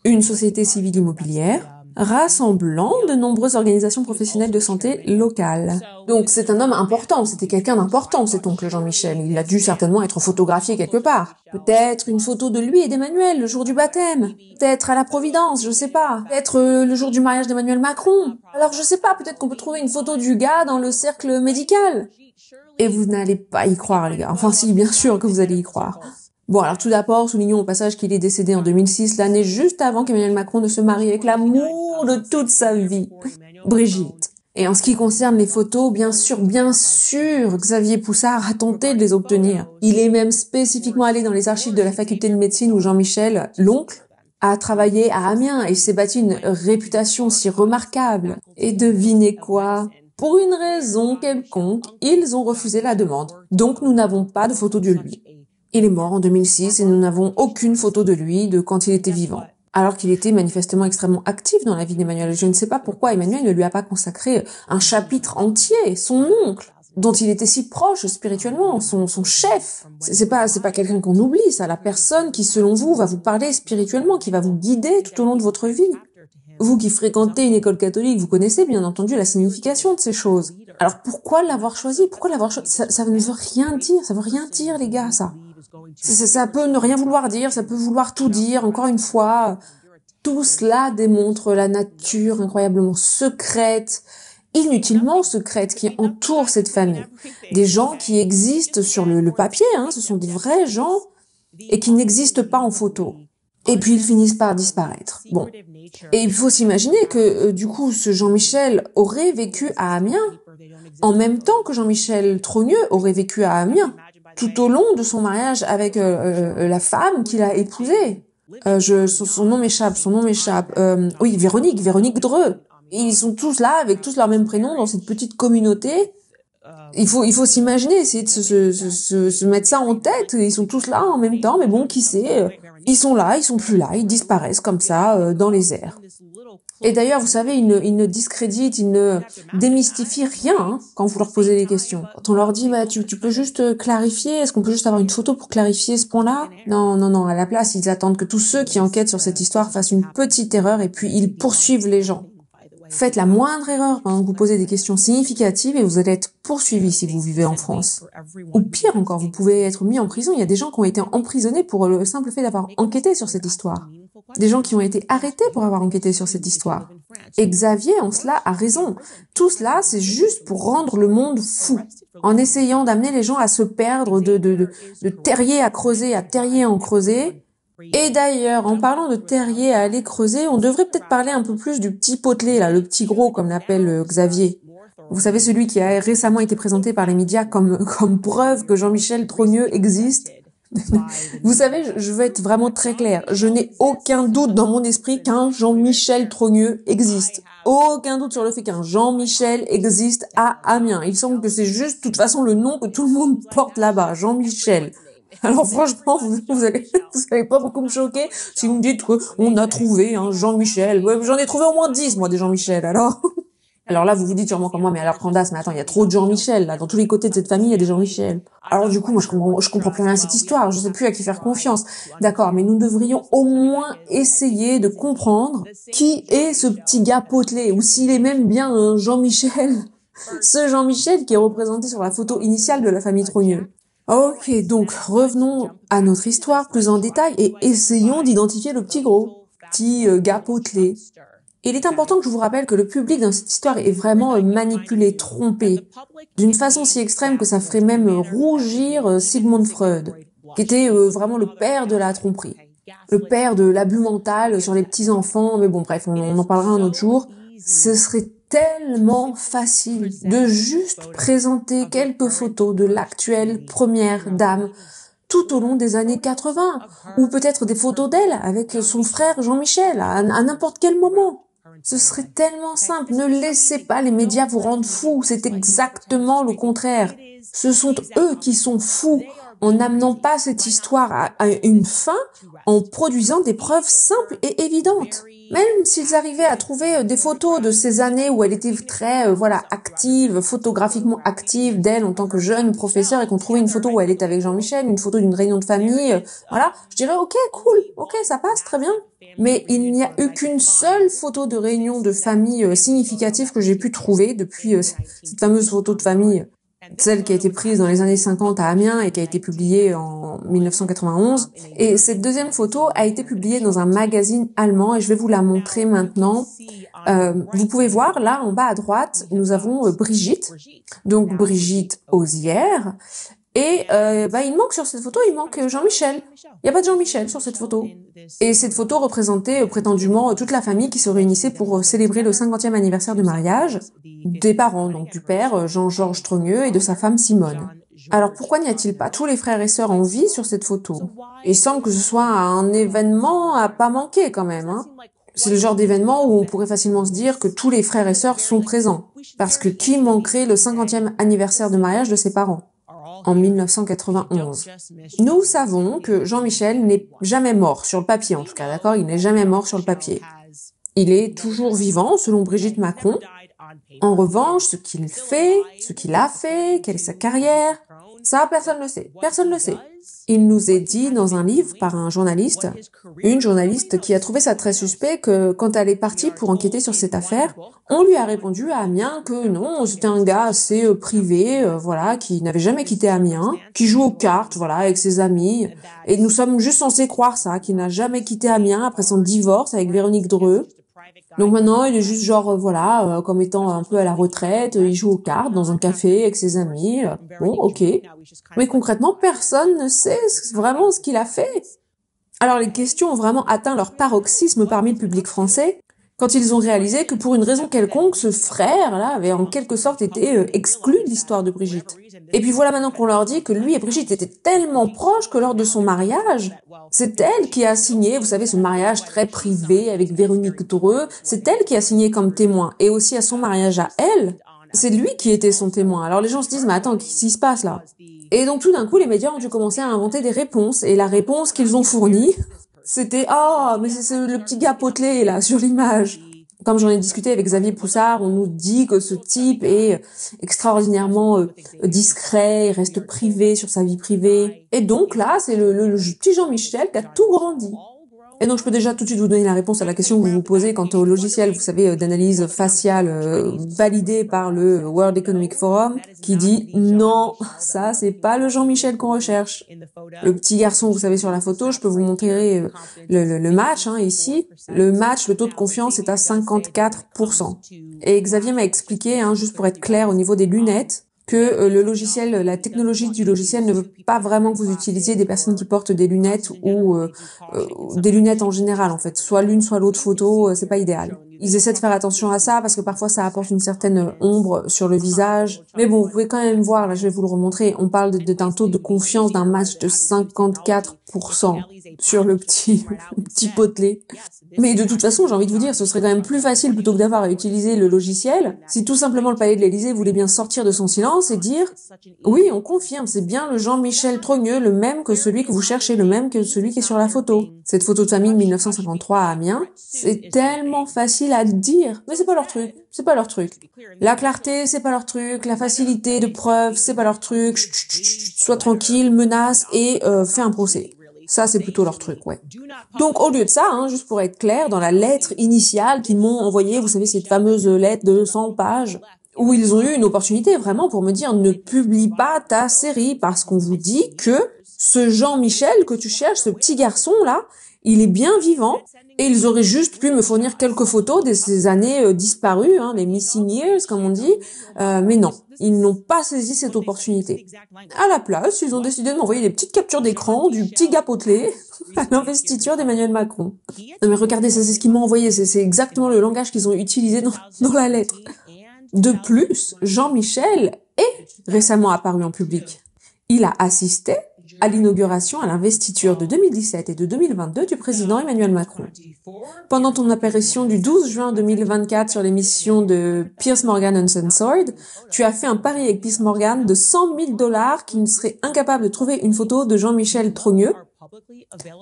une société civile immobilière, rassemblant de nombreuses organisations professionnelles de santé locales. Donc c'est un homme important, c'était quelqu'un d'important cet oncle Jean-Michel. Il a dû certainement être photographié quelque part. Peut-être une photo de lui et d'Emmanuel le jour du baptême. Peut-être à la Providence, je sais pas. Peut-être le jour du mariage d'Emmanuel Macron. Alors je sais pas, peut-être qu'on peut trouver une photo du gars dans le cercle médical. Et vous n'allez pas y croire, les gars. Enfin si, bien sûr que vous allez y croire. Bon, alors tout d'abord, soulignons au passage qu'il est décédé en 2006, l'année juste avant qu'Emmanuel Macron ne se marie avec l'amour de toute sa vie, Brigitte. Et en ce qui concerne les photos, bien sûr, Xavier Poussard a tenté de les obtenir. Il est même spécifiquement allé dans les archives de la faculté de médecine où Jean-Michel, l'oncle, a travaillé à Amiens et s'est bâti une réputation si remarquable. Et devinez quoi ? Pour une raison quelconque, ils ont refusé la demande. Donc nous n'avons pas de photo de lui. Il est mort en 2006 et nous n'avons aucune photo de lui de quand il était vivant. Alors qu'il était manifestement extrêmement actif dans la vie d'Emmanuel. Je ne sais pas pourquoi Emmanuel ne lui a pas consacré un chapitre entier, son oncle, dont il était si proche spirituellement, son chef. C'est pas quelqu'un qu'on oublie, ça, la personne qui, selon vous, va vous parler spirituellement, qui va vous guider tout au long de votre vie. Vous qui fréquentez une école catholique, vous connaissez bien entendu la signification de ces choses. Alors pourquoi l'avoir choisi? Pourquoi l'avoir choisi? Ça ne veut rien dire, ça veut rien dire les gars, ça. Ça peut ne rien vouloir dire, ça peut vouloir tout dire, encore une fois. Tout cela démontre la nature incroyablement secrète, inutilement secrète qui entoure cette famille. Des gens qui existent sur le papier, hein, ce sont des vrais gens et qui n'existent pas en photo. Et puis ils finissent par disparaître. Bon. Et il faut s'imaginer que du coup ce Jean-Michel aurait vécu à Amiens en même temps que Jean-Michel Trogneux aurait vécu à Amiens tout au long de son mariage avec la femme qu'il a épousée. Son nom m'échappe. Oui, Véronique Dreux. Et ils sont tous là avec tous leur même prénom dans cette petite communauté. Il faut s'imaginer, essayer de se mettre ça en tête. Ils sont tous là en même temps, mais bon, qui sait, ils sont là, ils sont plus là, ils disparaissent comme ça dans les airs. Et d'ailleurs, vous savez, ils ne discréditent, ils ne démystifient rien hein, quand vous leur posez des questions. Quand on leur dit, bah, tu peux juste clarifier, est-ce qu'on peut juste avoir une photo pour clarifier ce point-là? Non, à la place, ils attendent que tous ceux qui enquêtent sur cette histoire fassent une petite erreur et puis ils poursuivent les gens. Faites la moindre erreur pendant que vous posez des questions significatives et vous allez être poursuivi si vous vivez en France. Ou pire encore, vous pouvez être mis en prison. Il y a des gens qui ont été emprisonnés pour le simple fait d'avoir enquêté sur cette histoire. Des gens qui ont été arrêtés pour avoir enquêté sur cette histoire. Et Xavier, en cela, a raison. Tout cela, c'est juste pour rendre le monde fou. En essayant d'amener les gens à se perdre de terrier à creuser à terrier en creuser. Et d'ailleurs, en parlant de terrier à aller creuser, on devrait peut-être parler un peu plus du petit potelet, là, le petit gros, comme l'appelle Xavier. Vous savez, celui qui a récemment été présenté par les médias comme preuve que Jean-Michel Trogneux existe. Vous savez, je veux être vraiment très claire. Je n'ai aucun doute dans mon esprit qu'un Jean-Michel Trogneux existe. Aucun doute sur le fait qu'un Jean-Michel existe à Amiens. Il semble que c'est juste, de toute façon, le nom que tout le monde porte là-bas, Jean-Michel. Alors franchement, vous allez pas beaucoup me choquer si vous me dites qu'on a trouvé un Jean-Michel. Ouais, j'en ai trouvé au moins 10, moi, des Jean-Michel, alors. Alors là, vous vous dites sûrement comme moi, mais alors Candace, mais attends, il y a trop de Jean-Michel, là. Dans tous les côtés de cette famille, il y a des Jean-Michel. Alors du coup, moi, je comprends plus rien à cette histoire. Je sais plus à qui faire confiance. D'accord, mais nous devrions au moins essayer de comprendre qui est ce petit gars potelé, ou s'il est même bien un Jean-Michel. Ce Jean-Michel qui est représenté sur la photo initiale de la famille Trogneux. Ok, donc revenons à notre histoire plus en détail et essayons d'identifier le petit gros, petit gars potelé. Il est important que je vous rappelle que le public dans cette histoire est vraiment manipulé, trompé, d'une façon si extrême que ça ferait même rougir Sigmund Freud, qui était vraiment le père de la tromperie, le père de l'abus mental sur les petits-enfants, mais bon bref, on en parlera un autre jour. Ce serait tellement facile de juste présenter quelques photos de l'actuelle première dame tout au long des années 80, ou peut-être des photos d'elle avec son frère Jean-Michel à n'importe quel moment. Ce serait tellement simple. Ne laissez pas les médias vous rendre fous. C'est exactement le contraire. Ce sont eux qui sont fous en n'amenant pas cette histoire à une fin, en produisant des preuves simples et évidentes. Même s'ils arrivaient à trouver des photos de ces années où elle était très, active, photographiquement active d'elle en tant que jeune professeure et qu'on trouvait une photo où elle était avec Jean-Michel, une photo d'une réunion de famille, je dirais ok, cool, ok, ça passe, très bien. Mais il n'y a eu qu'une seule photo de réunion de famille significative que j'ai pu trouver depuis cette fameuse photo de famille, celle qui a été prise dans les années 50 à Amiens et qui a été publiée en 1991. Et cette deuxième photo a été publiée dans un magazine allemand et je vais vous la montrer maintenant. Vous pouvez voir, là, en bas à droite, nous avons Brigitte, donc Brigitte Osière. Et il manque sur cette photo, il manque Jean-Michel. Il n'y a pas de Jean-Michel sur cette photo. Et cette photo représentait prétendument toute la famille qui se réunissait pour célébrer le 50e anniversaire de mariage des parents, donc du père Jean-Georges Trogneux et de sa femme Simone. Alors pourquoi n'y a-t-il pas tous les frères et sœurs en vie sur cette photo? Il semble que ce soit un événement à pas manquer quand même, hein. C'est le genre d'événement où on pourrait facilement se dire que tous les frères et sœurs sont présents. Parce que qui manquerait le 50e anniversaire de mariage de ses parents? En 1991. Nous savons que Jean-Michel n'est jamais mort, sur le papier en tout cas, d'accord? Il n'est jamais mort sur le papier. Il est toujours vivant, selon Brigitte Macron. En revanche, ce qu'il fait, ce qu'il a fait, quelle est sa carrière, ça, personne ne le sait. Personne ne le sait. Il nous est dit dans un livre par un journaliste, une journaliste qui a trouvé ça très suspect que quand elle est partie pour enquêter sur cette affaire, on lui a répondu à Amiens que non, c'était un gars assez privé, qui n'avait jamais quitté Amiens, qui joue aux cartes, avec ses amis, et nous sommes juste censés croire ça, qu'il n'a jamais quitté Amiens après son divorce avec Véronique Dreux. Donc maintenant, il est juste comme étant un peu à la retraite, il joue aux cartes dans un café avec ses amis. Bon, ok. Mais concrètement, personne ne sait vraiment ce qu'il a fait. Alors les questions ont vraiment atteint leur paroxysme parmi le public français quand ils ont réalisé que pour une raison quelconque, ce frère-là avait en quelque sorte été exclu de l'histoire de Brigitte. Et puis voilà maintenant qu'on leur dit que lui et Brigitte étaient tellement proches que lors de son mariage, c'est elle qui a signé, vous savez, ce mariage très privé avec Véronique Dreux, c'est elle qui a signé comme témoin. Et aussi à son mariage à elle, c'est lui qui était son témoin. Alors les gens se disent, mais attends, qu'est-ce qui se passe là? Et donc tout d'un coup, les médias ont dû commencer à inventer des réponses. Et la réponse qu'ils ont fournie, c'était « Ah, mais c'est le petit gars potelé, là, sur l'image ». Comme j'en ai discuté avec Xavier Poussard, on nous dit que ce type est extraordinairement discret, il reste privé sur sa vie privée. Et donc là, c'est le petit Jean-Michel qui a tout grandi. Et donc je peux déjà tout de suite vous donner la réponse à la question que vous vous posez quant au logiciel, vous savez, d'analyse faciale validé par le World Economic Forum, qui dit non, ça c'est pas le Jean-Michel qu'on recherche. Le petit garçon, vous savez, sur la photo, je peux vous montrer le match ici. Le match, le taux de confiance est à 54%. Et Xavier m'a expliqué, juste pour être clair au niveau des lunettes, que le logiciel, la technologie du logiciel ne veut pas vraiment que vous utilisiez des personnes qui portent des lunettes ou des lunettes en général en fait. Soit l'une, soit l'autre photo, c'est pas idéal. Ils essaient de faire attention à ça parce que parfois ça apporte une certaine ombre sur le visage. Mais bon, vous pouvez quand même voir, là je vais vous le remontrer, on parle d'un taux de confiance d'un match de 54% sur le petit potelet. Mais de toute façon, j'ai envie de vous dire, ce serait quand même plus facile plutôt que d'avoir à utiliser le logiciel, si tout simplement le palais de l'Élysée voulait bien sortir de son silence et dire « Oui, on confirme, c'est bien le Jean-Michel Trogneux, le même que celui que vous cherchez, le même que celui qui est sur la photo. » Cette photo de famille de 1953 à Amiens, c'est tellement facile à dire, mais c'est pas leur truc, c'est pas leur truc. La clarté, c'est pas leur truc, la facilité de preuve, c'est pas leur truc, sois tranquille, menace et fais un procès. Ça, c'est plutôt leur truc, ouais. Donc, au lieu de ça, juste pour être clair, dans la lettre initiale qu'ils m'ont envoyée, vous savez, cette fameuse lettre de 100 pages, où ils ont eu une opportunité vraiment pour me dire « Ne publie pas ta série parce qu'on vous dit que ce Jean-Michel que tu cherches, ce petit garçon-là, il est bien vivant. » Et ils auraient juste pu me fournir quelques photos de ces années disparues, les missing years, comme on dit. Mais non, ils n'ont pas saisi cette opportunité. À la place, ils ont décidé de m'envoyer des petites captures d'écran du petit gars potelé à l'investiture d'Emmanuel Macron. Non mais regardez, ça c'est ce qu'ils m'ont envoyé, c'est exactement le langage qu'ils ont utilisé dans la lettre. De plus, Jean-Michel est récemment apparu en public. Il a assisté à l'inauguration, à l'investiture de 2017 et de 2022 du président Emmanuel Macron. Pendant ton apparition du 12 juin 2024 sur l'émission de Piers Morgan Uncensored, tu as fait un pari avec Piers Morgan de $100 000 qu'il ne serait incapable de trouver une photo de Jean-Michel Trogneux,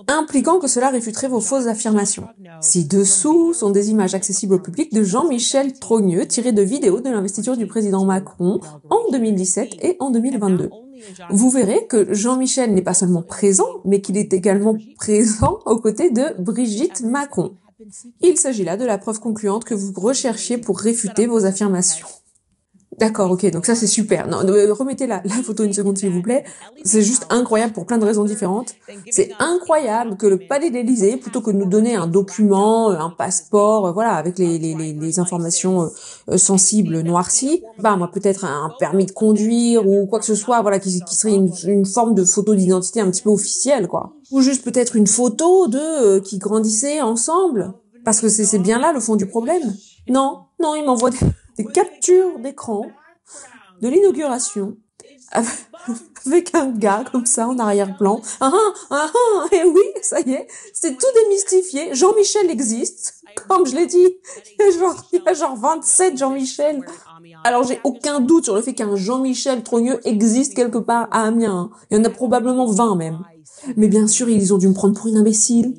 impliquant que cela réfuterait vos fausses affirmations. Ci-dessous sont des images accessibles au public de Jean-Michel Trogneux tirées de vidéos de l'investiture du président Macron en 2017 et en 2022. Vous verrez que Jean-Michel n'est pas seulement présent, mais qu'il est également présent aux côtés de Brigitte Macron. Il s'agit là de la preuve concluante que vous recherchiez pour réfuter vos affirmations. D'accord, ok, donc ça c'est super. Non, remettez la photo une seconde s'il vous plaît. C'est juste incroyable pour plein de raisons différentes. C'est incroyable que le palais de l'Élysée, plutôt que de nous donner un document, un passeport, voilà, avec les informations sensibles noircies, moi peut-être un permis de conduire ou quoi que ce soit, voilà, qui serait une forme de photo d'identité un petit peu officielle, quoi. Ou juste peut-être une photo de qui grandissaient ensemble, parce que c'est bien là le fond du problème. Non, il m'envoie des captures d'écran de l'inauguration avec un gars comme ça en arrière-plan. Et oui, ça y est, c'est tout démystifié. Jean-Michel existe, comme je l'ai dit. Il y a genre 27 Jean-Michel. Alors j'ai aucun doute sur le fait qu'un Jean-Michel Trogneux existe quelque part à Amiens. Il y en a probablement 20 même. Mais bien sûr, ils ont dû me prendre pour une imbécile,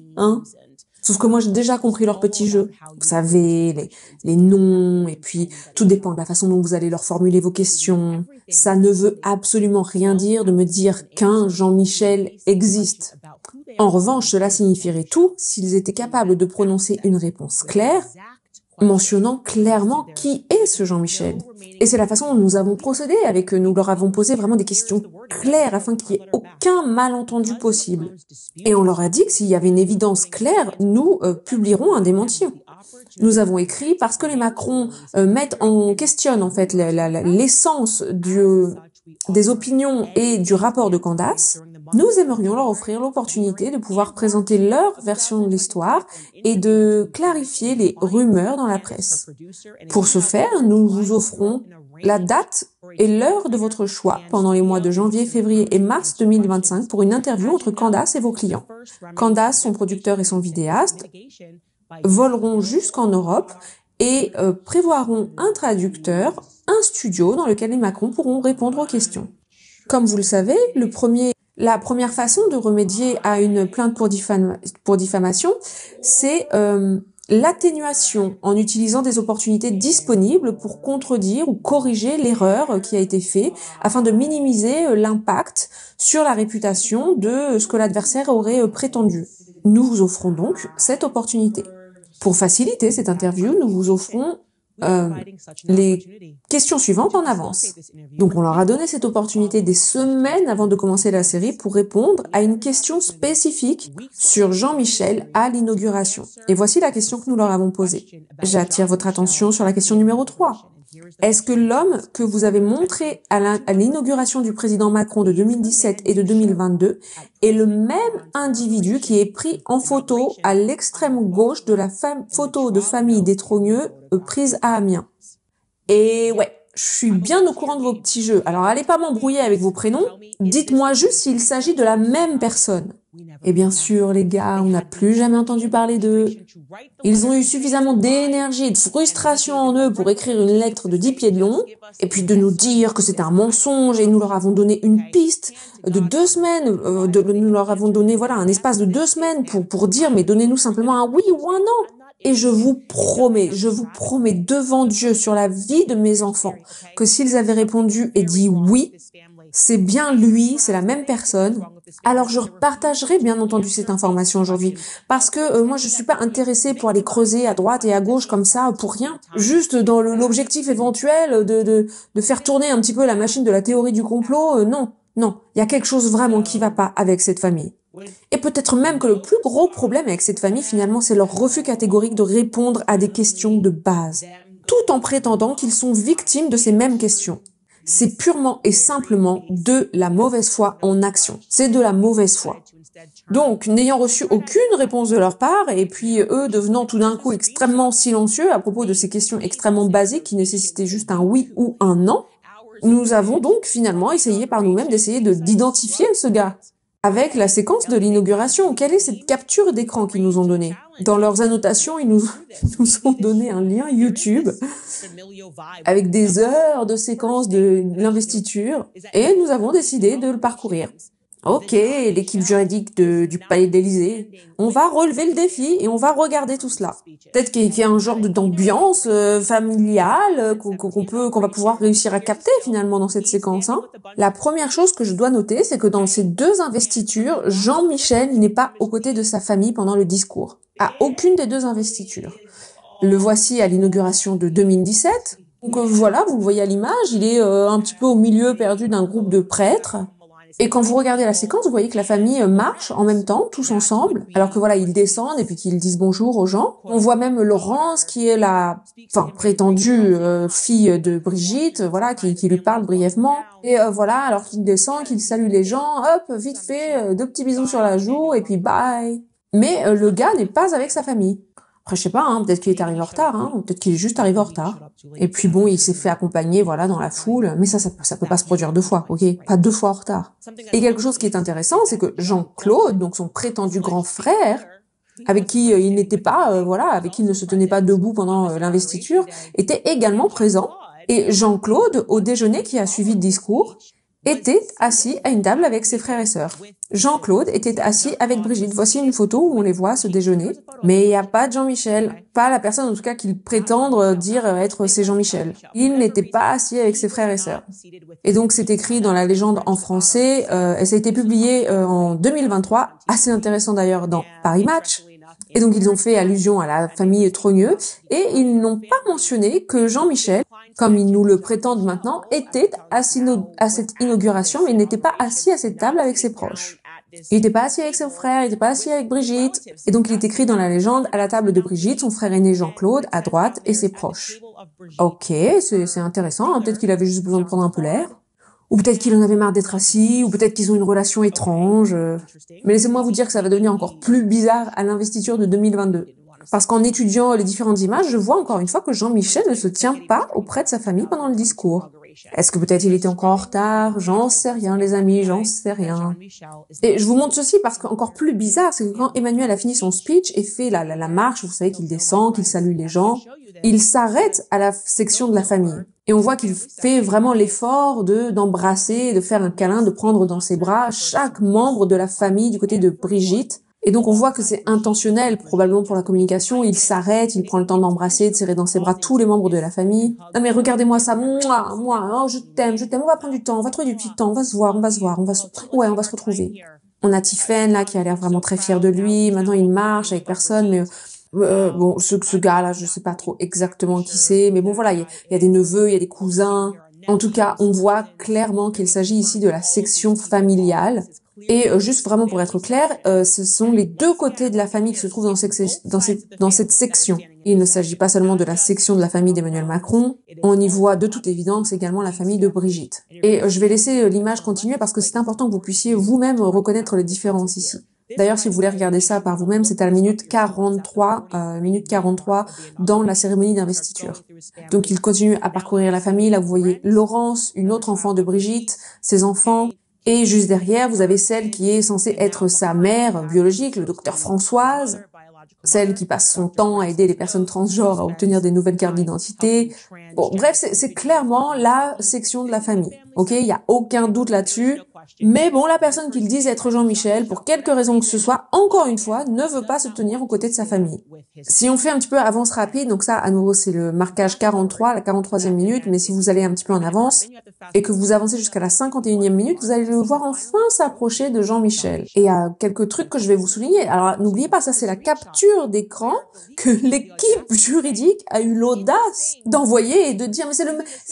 Sauf que moi, j'ai déjà compris leur petit jeu. Vous savez, les noms, et puis tout dépend de la façon dont vous allez leur formuler vos questions. Ça ne veut absolument rien dire de me dire qu'un Jean-Michel existe. En revanche, cela signifierait tout s'ils étaient capables de prononcer une réponse claire, mentionnant clairement qui est ce Jean-Michel. Et c'est la façon dont nous avons procédé avec eux. Nous leur avons posé vraiment des questions claires afin qu'il n'y ait aucun malentendu possible. Et on leur a dit que s'il y avait une évidence claire, nous publierons un démenti. Nous avons écrit parce que les Macron questionnent en fait l'essence des opinions et du rapport de Candace. Nous aimerions leur offrir l'opportunité de pouvoir présenter leur version de l'histoire et de clarifier les rumeurs dans la presse. Pour ce faire, nous vous offrons la date et l'heure de votre choix pendant les mois de janvier, février et mars 2025 pour une interview entre Candace et vos clients. Candace, son producteur et son vidéaste, voleront jusqu'en Europe et prévoiront un traducteur, un studio dans lequel les Macron pourront répondre aux questions. Comme vous le savez, la première façon de remédier à une plainte pour diffamation, c'est l'atténuation en utilisant des opportunités disponibles pour contredire ou corriger l'erreur qui a été faite afin de minimiser l'impact sur la réputation de ce que l'adversaire aurait prétendu. Nous vous offrons donc cette opportunité. Pour faciliter cette interview, nous vous offrons les questions suivantes en avance. Donc on leur a donné cette opportunité des semaines avant de commencer la série pour répondre à une question spécifique sur Jean-Michel à l'inauguration. Et voici la question que nous leur avons posée. J'attire votre attention sur la question numéro 3. Est-ce que l'homme que vous avez montré à l'inauguration du président Macron de 2017 et de 2022 est le même individu qui est pris en photo à l'extrême gauche de la photo de famille des Trogneux prise à Amiens? Et ouais, je suis bien au courant de vos petits jeux. Alors allez pas m'embrouiller avec vos prénoms, dites-moi juste s'il s'agit de la même personne. Et bien sûr, les gars, on n'a plus jamais entendu parler d'eux. Ils ont eu suffisamment d'énergie et de frustration en eux pour écrire une lettre de 10 pieds de long, et puis de nous dire que c'était un mensonge, et nous leur avons donné une piste de 2 semaines, nous leur avons donné, voilà, un espace de 2 semaines pour dire, mais donnez-nous simplement un oui ou un non. Et je vous promets devant Dieu sur la vie de mes enfants, que s'ils avaient répondu et dit oui, c'est bien lui, c'est la même personne, alors je partagerai bien entendu cette information aujourd'hui, parce que moi je suis pas intéressée pour aller creuser à droite et à gauche comme ça pour rien, juste dans l'objectif éventuel de faire tourner un petit peu la machine de la théorie du complot. Non, il y a quelque chose vraiment qui va pas avec cette famille. Et peut-être même que le plus gros problème avec cette famille finalement c'est leur refus catégorique de répondre à des questions de base, tout en prétendant qu'ils sont victimes de ces mêmes questions. C'est purement et simplement de la mauvaise foi en action. C'est de la mauvaise foi. Donc, n'ayant reçu aucune réponse de leur part, et puis eux devenant tout d'un coup extrêmement silencieux à propos de ces questions extrêmement basiques qui nécessitaient juste un oui ou un non, nous avons donc finalement essayé par nous-mêmes d'essayer d'identifier ce gars. Avec la séquence de l'inauguration, quelle est cette capture d'écran qu'ils nous ont donnée? Dans leurs annotations, ils nous ont donné un lien YouTube avec des heures de séquence de l'investiture et nous avons décidé de le parcourir. Ok, l'équipe juridique du Palais de l'Élysée, on va relever le défi et on va regarder tout cela. Peut-être qu'il y a un genre d'ambiance familiale qu'on va pouvoir réussir à capter finalement dans cette séquence. La première chose que je dois noter, c'est que dans ces 2 investitures, Jean-Michel n'est pas aux côtés de sa famille pendant le discours. À aucune des 2 investitures. Le voici à l'inauguration de 2017. Donc voilà, vous le voyez à l'image, il est un petit peu au milieu perdu d'un groupe de prêtres. Et quand vous regardez la séquence, vous voyez que la famille marche en même temps, tous ensemble, alors que voilà, ils descendent et puis qu'ils disent bonjour aux gens. On voit même Laurence, qui est la prétendue fille de Brigitte, voilà, qui lui parle brièvement. Et voilà, alors qu'il descend, qu'il salue les gens, hop, vite fait, 2 petits bisous sur la joue, et puis bye. Mais le gars n'est pas avec sa famille. Après, je sais pas, peut-être qu'il est arrivé en retard, ou peut-être qu'il est juste arrivé en retard. Et puis bon, il s'est fait accompagner, voilà, dans la foule. Mais ça peut pas se produire 2 fois, ok? Pas 2 fois en retard. Et quelque chose qui est intéressant, c'est que Jean-Claude, donc son prétendu grand frère, avec qui il n'était pas, avec qui il ne se tenait pas debout pendant l'investiture, était également présent. Et Jean-Claude, au déjeuner qui a suivi le discours, était assis à une table avec ses frères et sœurs. Jean-Claude était assis avec Brigitte. Voici une photo où on les voit se déjeuner. Mais il n'y a pas de Jean-Michel. Pas la personne, en tout cas, qu'ils prétendent dire être c'est Jean-Michel. Il n'était pas assis avec ses frères et sœurs. Et donc, c'est écrit dans la légende en français. Et ça a été publié en 2023. Assez intéressant d'ailleurs dans Paris Match. Et donc, ils ont fait allusion à la famille Trogneux. Et ils n'ont pas mentionné que Jean-Michel, comme ils nous le prétendent maintenant, était assis à cette inauguration, mais il n'était pas assis à cette table avec ses proches. Il n'était pas assis avec son frère, il n'était pas assis avec Brigitte. Et donc, il est écrit dans la légende, à la table de Brigitte, son frère aîné Jean-Claude, à droite, et ses proches. Ok, c'est intéressant, peut-être qu'il avait juste besoin de prendre un peu l'air. Ou peut-être qu'il en avait marre d'être assis, ou peut-être qu'ils ont une relation étrange. Mais laissez-moi vous dire que ça va devenir encore plus bizarre à l'investiture de 2022. Parce qu'en étudiant les différentes images, je vois encore une fois que Jean-Michel ne se tient pas auprès de sa famille pendant le discours. Est-ce que peut-être il était encore en retard? J'en sais rien, les amis, j'en sais rien. Et je vous montre ceci parce qu'encore plus bizarre, c'est que quand Emmanuel a fini son speech et fait la marche, vous savez qu'il descend, qu'il salue les gens, il s'arrête à la section de la famille. Et on voit qu'il fait vraiment l'effort d'embrasser, de faire un câlin, de prendre dans ses bras chaque membre de la famille du côté de Brigitte. Et donc on voit que c'est intentionnel, probablement pour la communication. Il s'arrête, il prend le temps d'embrasser, de serrer dans ses bras tous les membres de la famille. Non mais regardez-moi ça, moi, oh, je t'aime, on va prendre du temps, on va trouver du petit temps, on va se voir, on va se retrouver. On a Tiphaine là qui a l'air vraiment très fière de lui. Maintenant il marche avec personne, mais bon, ce gars-là, je sais pas trop exactement qui c'est, mais bon voilà, il y a des neveux, il y a des cousins. En tout cas, on voit clairement qu'il s'agit ici de la section familiale. Et juste vraiment pour être clair, ce sont les 2 côtés de la famille qui se trouvent dans cette section. Il ne s'agit pas seulement de la section de la famille d'Emmanuel Macron, on y voit de toute évidence également la famille de Brigitte. Et je vais laisser l'image continuer parce que c'est important que vous puissiez vous-même reconnaître les différences ici. D'ailleurs, si vous voulez regarder ça par vous-même, c'est à la minute 43 dans la cérémonie d'investiture. Donc il continue à parcourir la famille, là vous voyez Laurence, une autre enfant de Brigitte, ses enfants, et juste derrière, vous avez celle qui est censée être sa mère biologique, le docteur Françoise, celle qui passe son temps à aider les personnes transgenres à obtenir des nouvelles cartes d'identité. Bon, bref, c'est clairement la section de la famille. Ok, il y a aucun doute là-dessus. Mais bon, la personne qui le dise être Jean-Michel, pour quelque raison que ce soit, encore une fois, ne veut pas se tenir aux côtés de sa famille. Si on fait un petit peu avance rapide, donc ça, à nouveau, c'est le marquage 43, la 43e minute, mais si vous allez un petit peu en avance, et que vous avancez jusqu'à la 51e minute, vous allez le voir enfin s'approcher de Jean-Michel. Et il y a quelques trucs que je vais vous souligner. Alors, n'oubliez pas, ça, c'est la capture d'écran que l'équipe juridique a eu l'audace d'envoyer et de dire, mais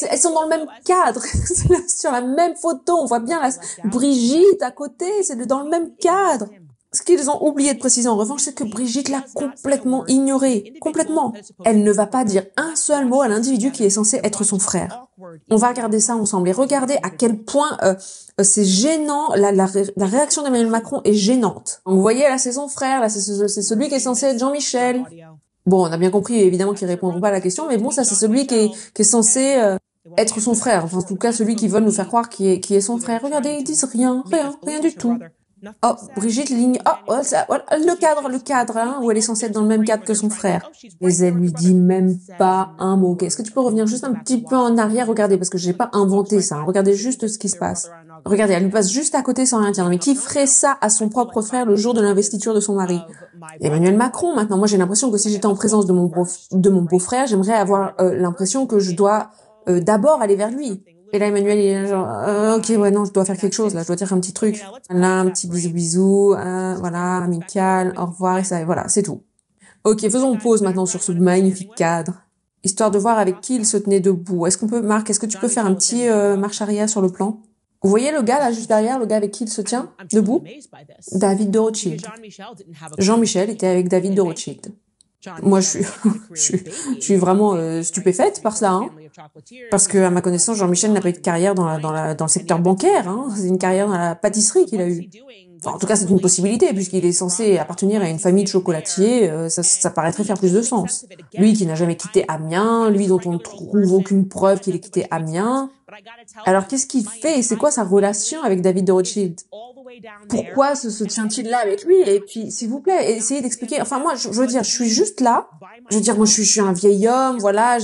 elles sont dans le même cadre, c'est sur la même photo, on voit bien Brigitte à côté, c'est dans le même cadre. Ce qu'ils ont oublié de préciser en revanche, c'est que Brigitte l'a complètement ignoré. Complètement. Elle ne va pas dire un seul mot à l'individu qui est censé être son frère. On va regarder ça ensemble et regardez à quel point c'est gênant, la réaction d'Emmanuel Macron est gênante. Vous voyez, là c'est son frère, là c'est celui qui est censé être Jean-Michel. Bon, on a bien compris évidemment qu'ils répondront pas à la question, mais bon, ça c'est celui qui est censé être son frère. Enfin, en tout cas, celui qui veulent nous faire croire qui est son frère. Regardez, ils disent rien du tout. Oh, Brigitte ligne, le cadre, hein, où elle est censée être dans le même cadre que son frère. Mais elle lui dit même pas un mot. Est-ce que tu peux revenir juste un petit peu en arrière? Regardez, parce que j'ai pas inventé ça. Hein. Regardez juste ce qui se passe. Regardez, elle lui passe juste à côté sans rien dire. Mais qui ferait ça à son propre frère le jour de l'investiture de son mari? Emmanuel Macron, maintenant. Moi, j'ai l'impression que si j'étais en présence de mon beau-frère, j'aimerais avoir l'impression que je dois d'abord aller vers lui. Et là, Emmanuel, il est genre, ok, ouais, non, je dois faire quelque chose, là, je dois dire un petit truc. Là, un petit bisou, voilà, amical, au revoir, et ça, voilà, c'est tout. Ok, faisons pause maintenant sur ce magnifique cadre, histoire de voir avec qui il se tenait debout. Marc, est-ce que tu peux faire un petit marche arrière sur le plan? Vous voyez le gars, là, juste derrière, le gars avec qui il se tient debout? David de Rothschild. Jean-Michel était avec David de Rothschild. Moi, je suis vraiment stupéfaite par ça, hein. Parce que, à ma connaissance, Jean-Michel n'a pas eu de carrière dans le secteur bancaire, hein. C'est une carrière dans la pâtisserie qu'il a eue. Enfin, en tout cas, c'est une possibilité, puisqu'il est censé appartenir à une famille de chocolatiers, ça paraîtrait faire plus de sens. Lui qui n'a jamais quitté Amiens, lui dont on ne trouve aucune preuve qu'il ait quitté Amiens. Alors, qu'est-ce qu'il fait? C'est quoi sa relation avec David de Rothschild? Pourquoi se tient-il là avec lui? Et puis, s'il vous plaît, essayez d'expliquer. Enfin, moi, je veux dire, je suis juste là. Je veux dire, moi, je suis un vieil homme, voilà,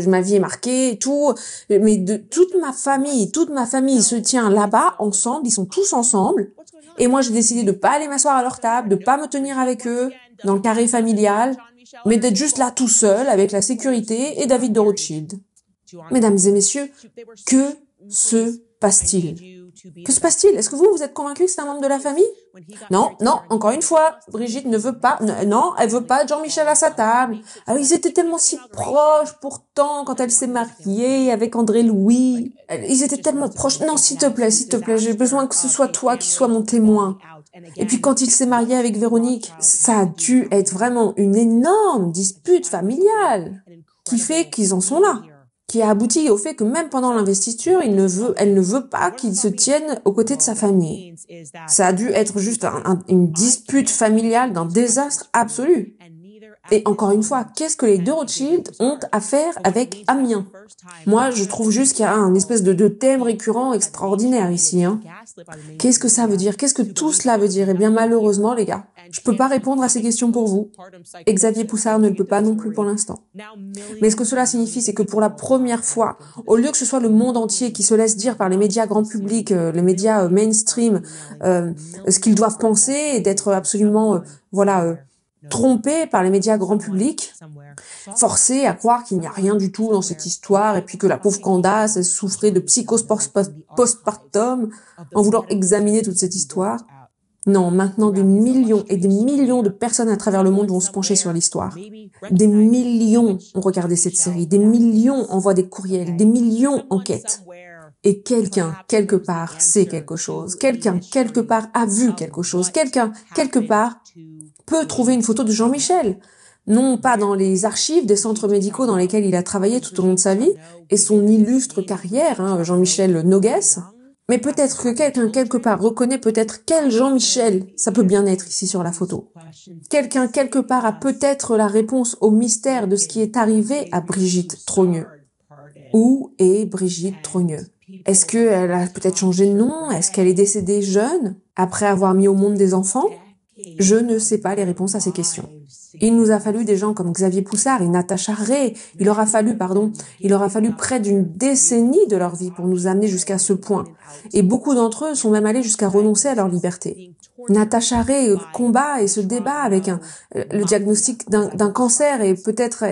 ma vie est marquée et tout. Mais toute ma famille se tient là-bas, ensemble, ils sont tous ensemble. Et moi, j'ai décidé de pas aller m'asseoir à leur table, de pas me tenir avec eux, dans le carré familial, mais d'être juste là tout seul, avec la sécurité et David de Rothschild. Mesdames et messieurs, que se passe-t-il? Que se passe-t-il? Est-ce que vous êtes convaincus que c'est un membre de la famille? Non, encore une fois, Brigitte ne veut pas, non, elle veut pas Jean-Michel à sa table. Alors, ils étaient tellement si proches, pourtant, quand elle s'est mariée avec André Louis. Ils étaient tellement proches. Non, s'il te plaît, j'ai besoin que ce soit toi qui sois mon témoin. Et puis, quand il s'est marié avec Véronique, ça a dû être vraiment une énorme dispute familiale qui fait qu'ils en sont là, qui a abouti au fait que même pendant l'investiture, elle ne veut pas qu'il se tienne aux côtés de sa famille. Ça a dû être juste une dispute familiale d'un désastre absolu. Et encore une fois, qu'est-ce que les deux Rothschild ont à faire avec Amiens? Moi, je trouve juste qu'il y a un espèce de thème récurrent extraordinaire ici, hein. Qu'est-ce que ça veut dire? Qu'est-ce que tout cela veut dire? Eh bien, malheureusement, les gars, je peux pas répondre à ces questions pour vous. Et Xavier Poussard ne le peut pas non plus pour l'instant. Mais ce que cela signifie, c'est que pour la première fois, au lieu que ce soit le monde entier qui se laisse dire par les médias grand public, les médias mainstream, ce qu'ils doivent penser et d'être absolument, trompés par les médias grand public, forcés à croire qu'il n'y a rien du tout dans cette histoire et puis que la pauvre Candace souffrait de psychose postpartum en voulant examiner toute cette histoire. Non, maintenant des millions et des millions de personnes à travers le monde vont se pencher sur l'histoire. Des millions ont regardé cette série, des millions envoient des courriels, des millions enquêtent. Et quelqu'un, quelque part, sait quelque chose. Quelqu'un, quelque part, a vu quelque chose. Quelqu'un, quelque part, peut trouver une photo de Jean-Michel. non pas dans les archives des centres médicaux dans lesquels il a travaillé tout au long de sa vie et son illustre carrière, Jean-Michel Noguès, mais peut-être que quelqu'un quelque part reconnaît peut-être quel Jean-Michel ça peut bien être ici sur la photo. Quelqu'un quelque part a peut-être la réponse au mystère de ce qui est arrivé à Brigitte Trogneux. Où est Brigitte Trogneux? Est-ce qu'elle a peut-être changé de nom? Est-ce qu'elle est décédée jeune, après avoir mis au monde des enfants? Je ne sais pas les réponses à ces questions. Il nous a fallu des gens comme Xavier Poussard et Natacha Ray. Il aura fallu près d'une décennie de leur vie pour nous amener jusqu'à ce point. Et beaucoup d'entre eux sont même allés jusqu'à renoncer à leur liberté. Natacha Ray combat et se débat avec le diagnostic d'un cancer et peut-être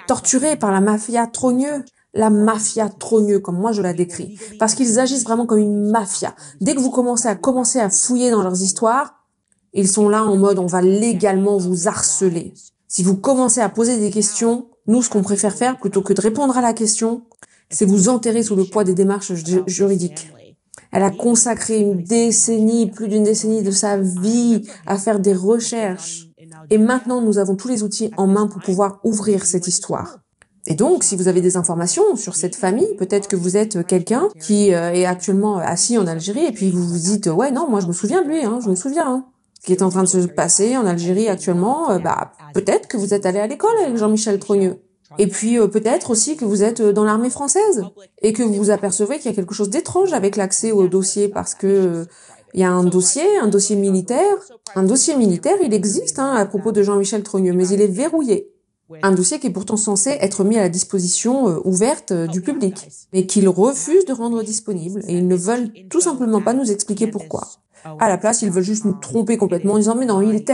torturée par la mafia Trogneux. La mafia Trogneux, comme moi je la décris. Parce qu'ils agissent vraiment comme une mafia. Dès que vous commencez à fouiller dans leurs histoires, ils sont là en mode on va légalement vous harceler. Si vous commencez à poser des questions, nous ce qu'on préfère faire plutôt que de répondre à la question, c'est vous enterrer sous le poids des démarches juridiques. Elle a consacré plus d'une décennie de sa vie à faire des recherches. Et maintenant nous avons tous les outils en main pour pouvoir ouvrir cette histoire. Et donc, si vous avez des informations sur cette famille, peut-être que vous êtes quelqu'un qui est actuellement assis en Algérie et puis vous vous dites « Ouais, non, moi je me souviens de lui, je me souviens. Ce qui est en train de se passer en Algérie actuellement, peut-être que vous êtes allé à l'école avec Jean-Michel Trogneux. Et puis peut-être aussi que vous êtes dans l'armée française et que vous vous apercevez qu'il y a quelque chose d'étrange avec l'accès au dossier parce que il y a un dossier militaire. Un dossier militaire, il existe à propos de Jean-Michel Trogneux, mais il est verrouillé. Un dossier qui est pourtant censé être mis à la disposition ouverte du public, mais qu'ils refusent de rendre disponible, et ils ne veulent tout simplement pas nous expliquer pourquoi. À la place, ils veulent juste nous tromper complètement en disant mais non, il est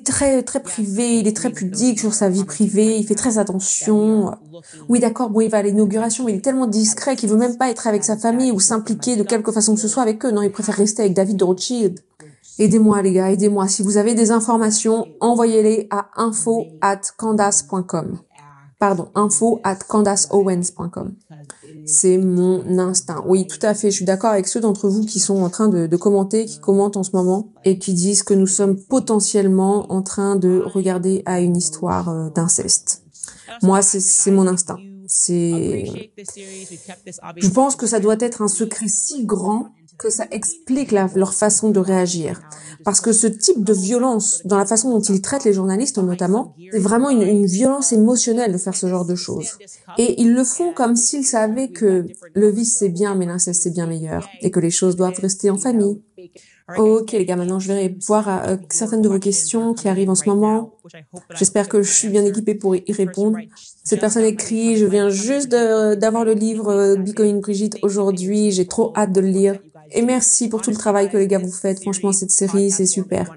très très privé, il est très pudique sur sa vie privée, il fait très attention. Oui d'accord, bon il va à l'inauguration, mais il est tellement discret qu'il veut même pas être avec sa famille ou s'impliquer de quelque façon que ce soit avec eux. Non, il préfère rester avec David de Rothschild. Aidez-moi les gars, aidez-moi. Si vous avez des informations, envoyez-les à info@candace.com. Pardon, info@candaceowens.com. C'est mon instinct. Oui, tout à fait. Je suis d'accord avec ceux d'entre vous qui sont en train de commenter, qui commentent en ce moment et qui disent que nous sommes potentiellement en train de regarder à une histoire d'inceste. Moi, c'est mon instinct. Je pense que ça doit être un secret si grand que ça explique leur façon de réagir. Parce que ce type de violence, dans la façon dont ils traitent les journalistes notamment, c'est vraiment une violence émotionnelle de faire ce genre de choses. Et ils le font comme s'ils savaient que le vice c'est bien, mais l'inceste c'est bien meilleur, et que les choses doivent rester en famille. Ok les gars, maintenant je vais voir certaines de vos questions qui arrivent en ce moment. J'espère que je suis bien équipée pour y répondre. Cette personne écrit, je viens juste d'avoir le livre Becoming Brigitte aujourd'hui, j'ai trop hâte de le lire. Et merci pour tout le travail que les gars vous faites. Franchement, cette série, c'est super.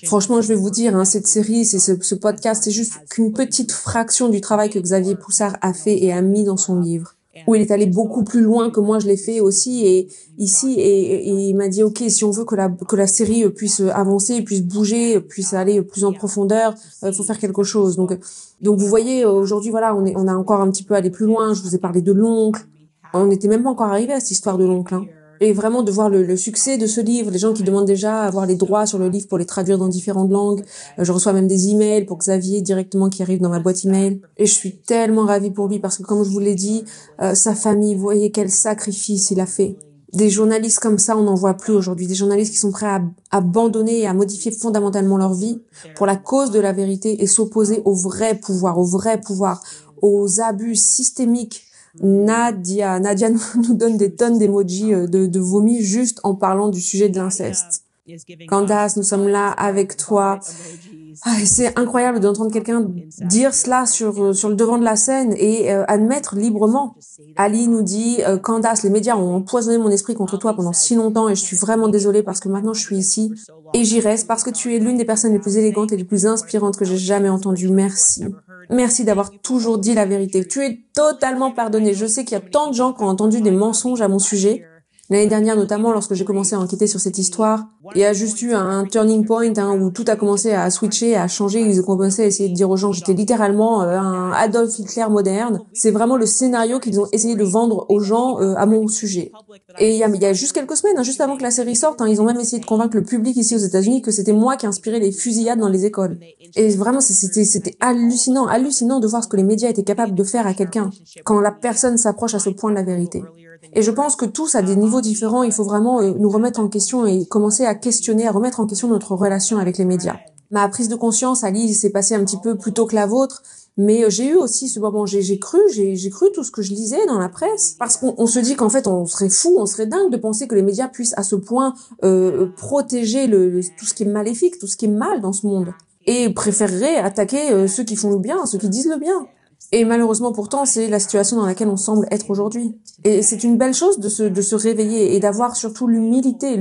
Franchement, je vais vous dire, cette série, ce podcast, c'est juste qu'une petite fraction du travail que Xavier Poussard a fait et a mis dans son livre. Où il est allé beaucoup plus loin que moi je l'ai fait aussi et ici et il m'a dit ok, si on veut que la série puisse avancer, puisse bouger, puisse aller plus en profondeur, faut faire quelque chose. Donc vous voyez aujourd'hui voilà, on a encore un petit peu allé plus loin. Je vous ai parlé de l'oncle. On n'était même pas encore arrivé à cette histoire de l'oncle. Et vraiment de voir le succès de ce livre, les gens qui demandent déjà à avoir les droits sur le livre pour les traduire dans différentes langues. Je reçois même des emails pour Xavier directement qui arrivent dans ma boîte email. Et je suis tellement ravie pour lui parce que comme je vous l'ai dit, sa famille, vous voyez quel sacrifice il a fait. Des journalistes comme ça, on n'en voit plus aujourd'hui. Des journalistes qui sont prêts à abandonner et à modifier fondamentalement leur vie pour la cause de la vérité et s'opposer au vrai pouvoir, aux abus systémiques. Nadia nous donne des tonnes d'emojis de vomi juste en parlant du sujet de l'inceste. Candace, nous sommes là avec toi. C'est incroyable d'entendre quelqu'un dire cela sur le devant de la scène et admettre librement. Ali nous dit Candace, les médias ont empoisonné mon esprit contre toi pendant si longtemps et je suis vraiment désolée parce que maintenant je suis ici et j'y reste parce que tu es l'une des personnes les plus élégantes et les plus inspirantes que j'ai jamais entendues. Merci. Merci d'avoir toujours dit la vérité. Tu es totalement pardonnée. Je sais qu'il y a tant de gens qui ont entendu des mensonges à mon sujet L'année dernière, notamment, lorsque j'ai commencé à enquêter sur cette histoire, il y a juste eu un turning point où tout a commencé à switcher, à changer. Ils ont commencé à essayer de dire aux gens que j'étais littéralement un Adolf Hitler moderne. C'est vraiment le scénario qu'ils ont essayé de vendre aux gens à mon sujet. Et il y a juste quelques semaines, juste avant que la série sorte, ils ont même essayé de convaincre le public ici aux États-Unis que c'était moi qui inspirais les fusillades dans les écoles. Et vraiment, c'était hallucinant de voir ce que les médias étaient capables de faire à quelqu'un quand la personne s'approche à ce point de la vérité. Et je pense que tous, à des niveaux différents, il faut vraiment nous remettre en question et commencer à questionner, à remettre en question notre relation avec les médias. Ma prise de conscience, Ali, s'est passée un petit peu plus tôt que la vôtre, mais j'ai eu aussi ce moment, j'ai cru tout ce que je lisais dans la presse, parce qu'on se dit qu'en fait, on serait fou, on serait dingue de penser que les médias puissent à ce point protéger tout ce qui est maléfique, tout ce qui est mal dans ce monde, et préféreraient attaquer ceux qui font le bien, ceux qui disent le bien. Et malheureusement, pourtant, c'est la situation dans laquelle on semble être aujourd'hui. Et c'est une belle chose de se réveiller et d'avoir surtout l'humilité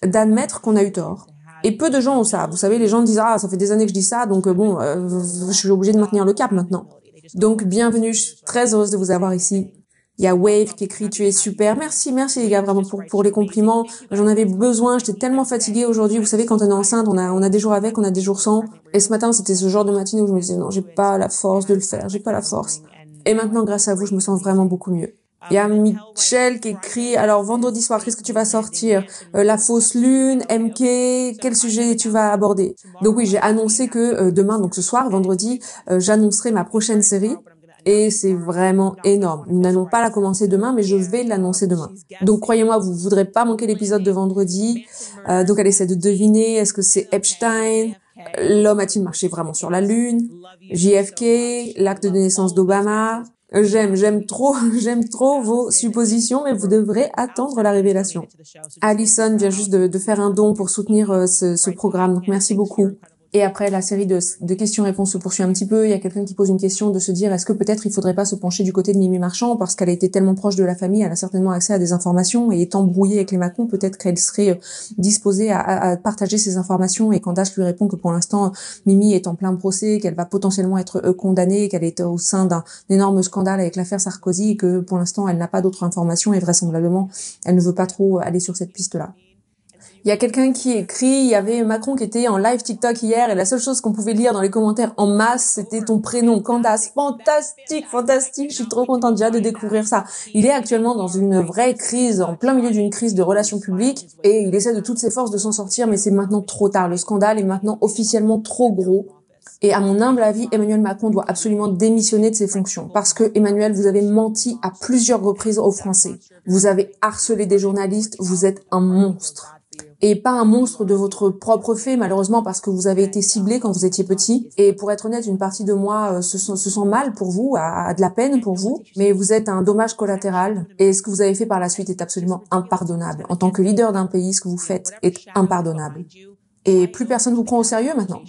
d'admettre qu'on a eu tort. Et peu de gens ont ça. Vous savez, les gens disent « Ah, ça fait des années que je dis ça, donc je suis obligée de maintenir le cap maintenant. » Donc, bienvenue, je suis très heureuse de vous avoir ici. Il y a Wave qui écrit « Tu es super ». Merci les gars, vraiment pour les compliments. J'en avais besoin, j'étais tellement fatiguée aujourd'hui. Vous savez, quand on est enceinte, on a des jours avec, on a des jours sans. Et ce matin, c'était ce genre de matinée où je me disais « Non, j'ai pas la force de le faire, j'ai pas la force ». Et maintenant, grâce à vous, je me sens vraiment beaucoup mieux. Il y a Michel qui écrit « Alors, vendredi soir, qu'est-ce que tu vas sortir ? La fausse lune, MK, quel sujet tu vas aborder ?» Donc oui, j'ai annoncé que demain, donc ce soir, vendredi, j'annoncerai ma prochaine série. Et c'est vraiment énorme. Nous n'allons pas la commencer demain, mais je vais l'annoncer demain. Donc croyez-moi, vous voudrez pas manquer l'épisode de vendredi. Donc elle essaie de deviner, est-ce que c'est Epstein ? L'homme a-t-il marché vraiment sur la Lune ? JFK, l'acte de naissance d'Obama. J'aime trop vos suppositions, mais vous devrez attendre la révélation. Alison vient juste de faire un don pour soutenir ce programme, donc merci beaucoup. Et après, la série de questions-réponses se poursuit un petit peu. Il y a quelqu'un qui pose une question de se dire est-ce que peut-être il faudrait pas se pencher du côté de Mimi Marchand parce qu'elle a été tellement proche de la famille, elle a certainement accès à des informations et étant brouillée avec les Macron, peut-être qu'elle serait disposée à partager ces informations. Et Candace lui répond que pour l'instant, Mimi est en plein procès, qu'elle va potentiellement être condamnée, qu'elle est au sein d'un énorme scandale avec l'affaire Sarkozy et que pour l'instant, elle n'a pas d'autres informations et vraisemblablement, elle ne veut pas trop aller sur cette piste-là. Il y a quelqu'un qui écrit, il y avait Macron qui était en live TikTok hier et la seule chose qu'on pouvait lire dans les commentaires en masse, c'était ton prénom, Candace. Fantastique, je suis trop contente déjà de découvrir ça. Il est actuellement dans une vraie crise, en plein milieu d'une crise de relations publiques et il essaie de toutes ses forces de s'en sortir, mais c'est maintenant trop tard. Le scandale est maintenant officiellement trop gros. Et à mon humble avis, Emmanuel Macron doit absolument démissionner de ses fonctions. Parce que, Emmanuel, vous avez menti à plusieurs reprises aux Français. Vous avez harcelé des journalistes, vous êtes un monstre. Et pas un monstre de votre propre fait, malheureusement, parce que vous avez été ciblé quand vous étiez petit. Et pour être honnête, une partie de moi se sent mal pour vous, a de la peine pour vous, mais vous êtes un dommage collatéral. Et ce que vous avez fait par la suite est absolument impardonnable. En tant que leader d'un pays, ce que vous faites est impardonnable. Et plus personne vous prend au sérieux maintenant.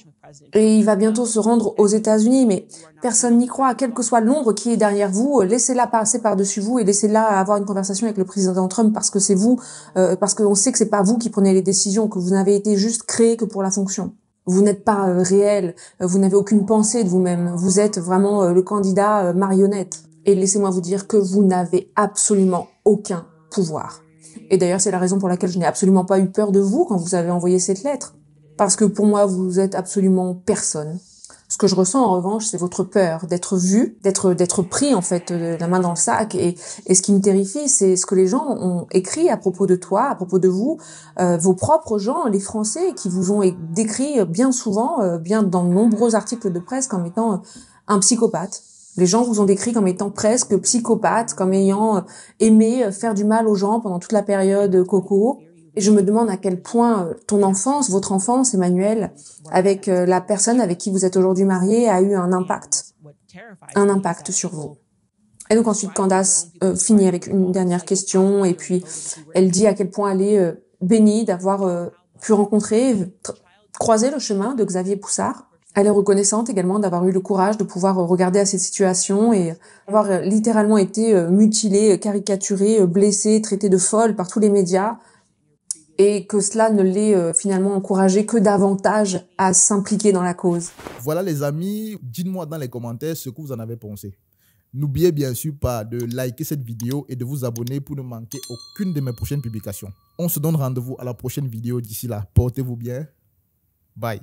Et il va bientôt se rendre aux États-Unis, mais personne n'y croit. Quelle que soit l'ombre qui est derrière vous, laissez-la passer par-dessus vous et laissez-la avoir une conversation avec le président Trump parce que c'est vous, parce qu'on sait que c'est pas vous qui prenez les décisions, que vous n'avez été juste créé que pour la fonction. Vous n'êtes pas réel, vous n'avez aucune pensée de vous-même. Vous êtes vraiment le candidat marionnette. Et laissez-moi vous dire que vous n'avez absolument aucun pouvoir. Et d'ailleurs, c'est la raison pour laquelle je n'ai absolument pas eu peur de vous quand vous avez envoyé cette lettre. Parce que pour moi, vous êtes absolument personne. Ce que je ressens en revanche, c'est votre peur d'être vu, d'être pris en fait la main dans le sac. Et ce qui me terrifie, c'est ce que les gens ont écrit à propos de toi, à propos de vous, vos propres gens, les Français, qui vous ont décrit bien souvent, bien dans de nombreux articles de presse, comme étant un psychopathe. Les gens vous ont décrit comme étant presque psychopathe, comme ayant aimé faire du mal aux gens pendant toute la période Coco. Et je me demande à quel point ton enfance, votre enfance, Emmanuel, avec la personne avec qui vous êtes aujourd'hui marié, a eu un impact sur vous. Et donc ensuite, Candace finit avec une dernière question, et puis elle dit à quel point elle est bénie d'avoir pu croiser le chemin de Xavier Poussard. Elle est reconnaissante également d'avoir eu le courage de pouvoir regarder à cette situation et avoir littéralement été mutilée, caricaturée, blessée, traitée de folle par tous les médias. Et que cela ne l'ait finalement encouragé que davantage à s'impliquer dans la cause.
Voilà les amis, dites-moi dans les commentaires ce que vous en avez pensé. N'oubliez bien sûr pas de liker cette vidéo et de vous abonner pour ne manquer aucune de mes prochaines publications. On se donne rendez-vous à la prochaine vidéo. D'ici là, portez-vous bien. Bye.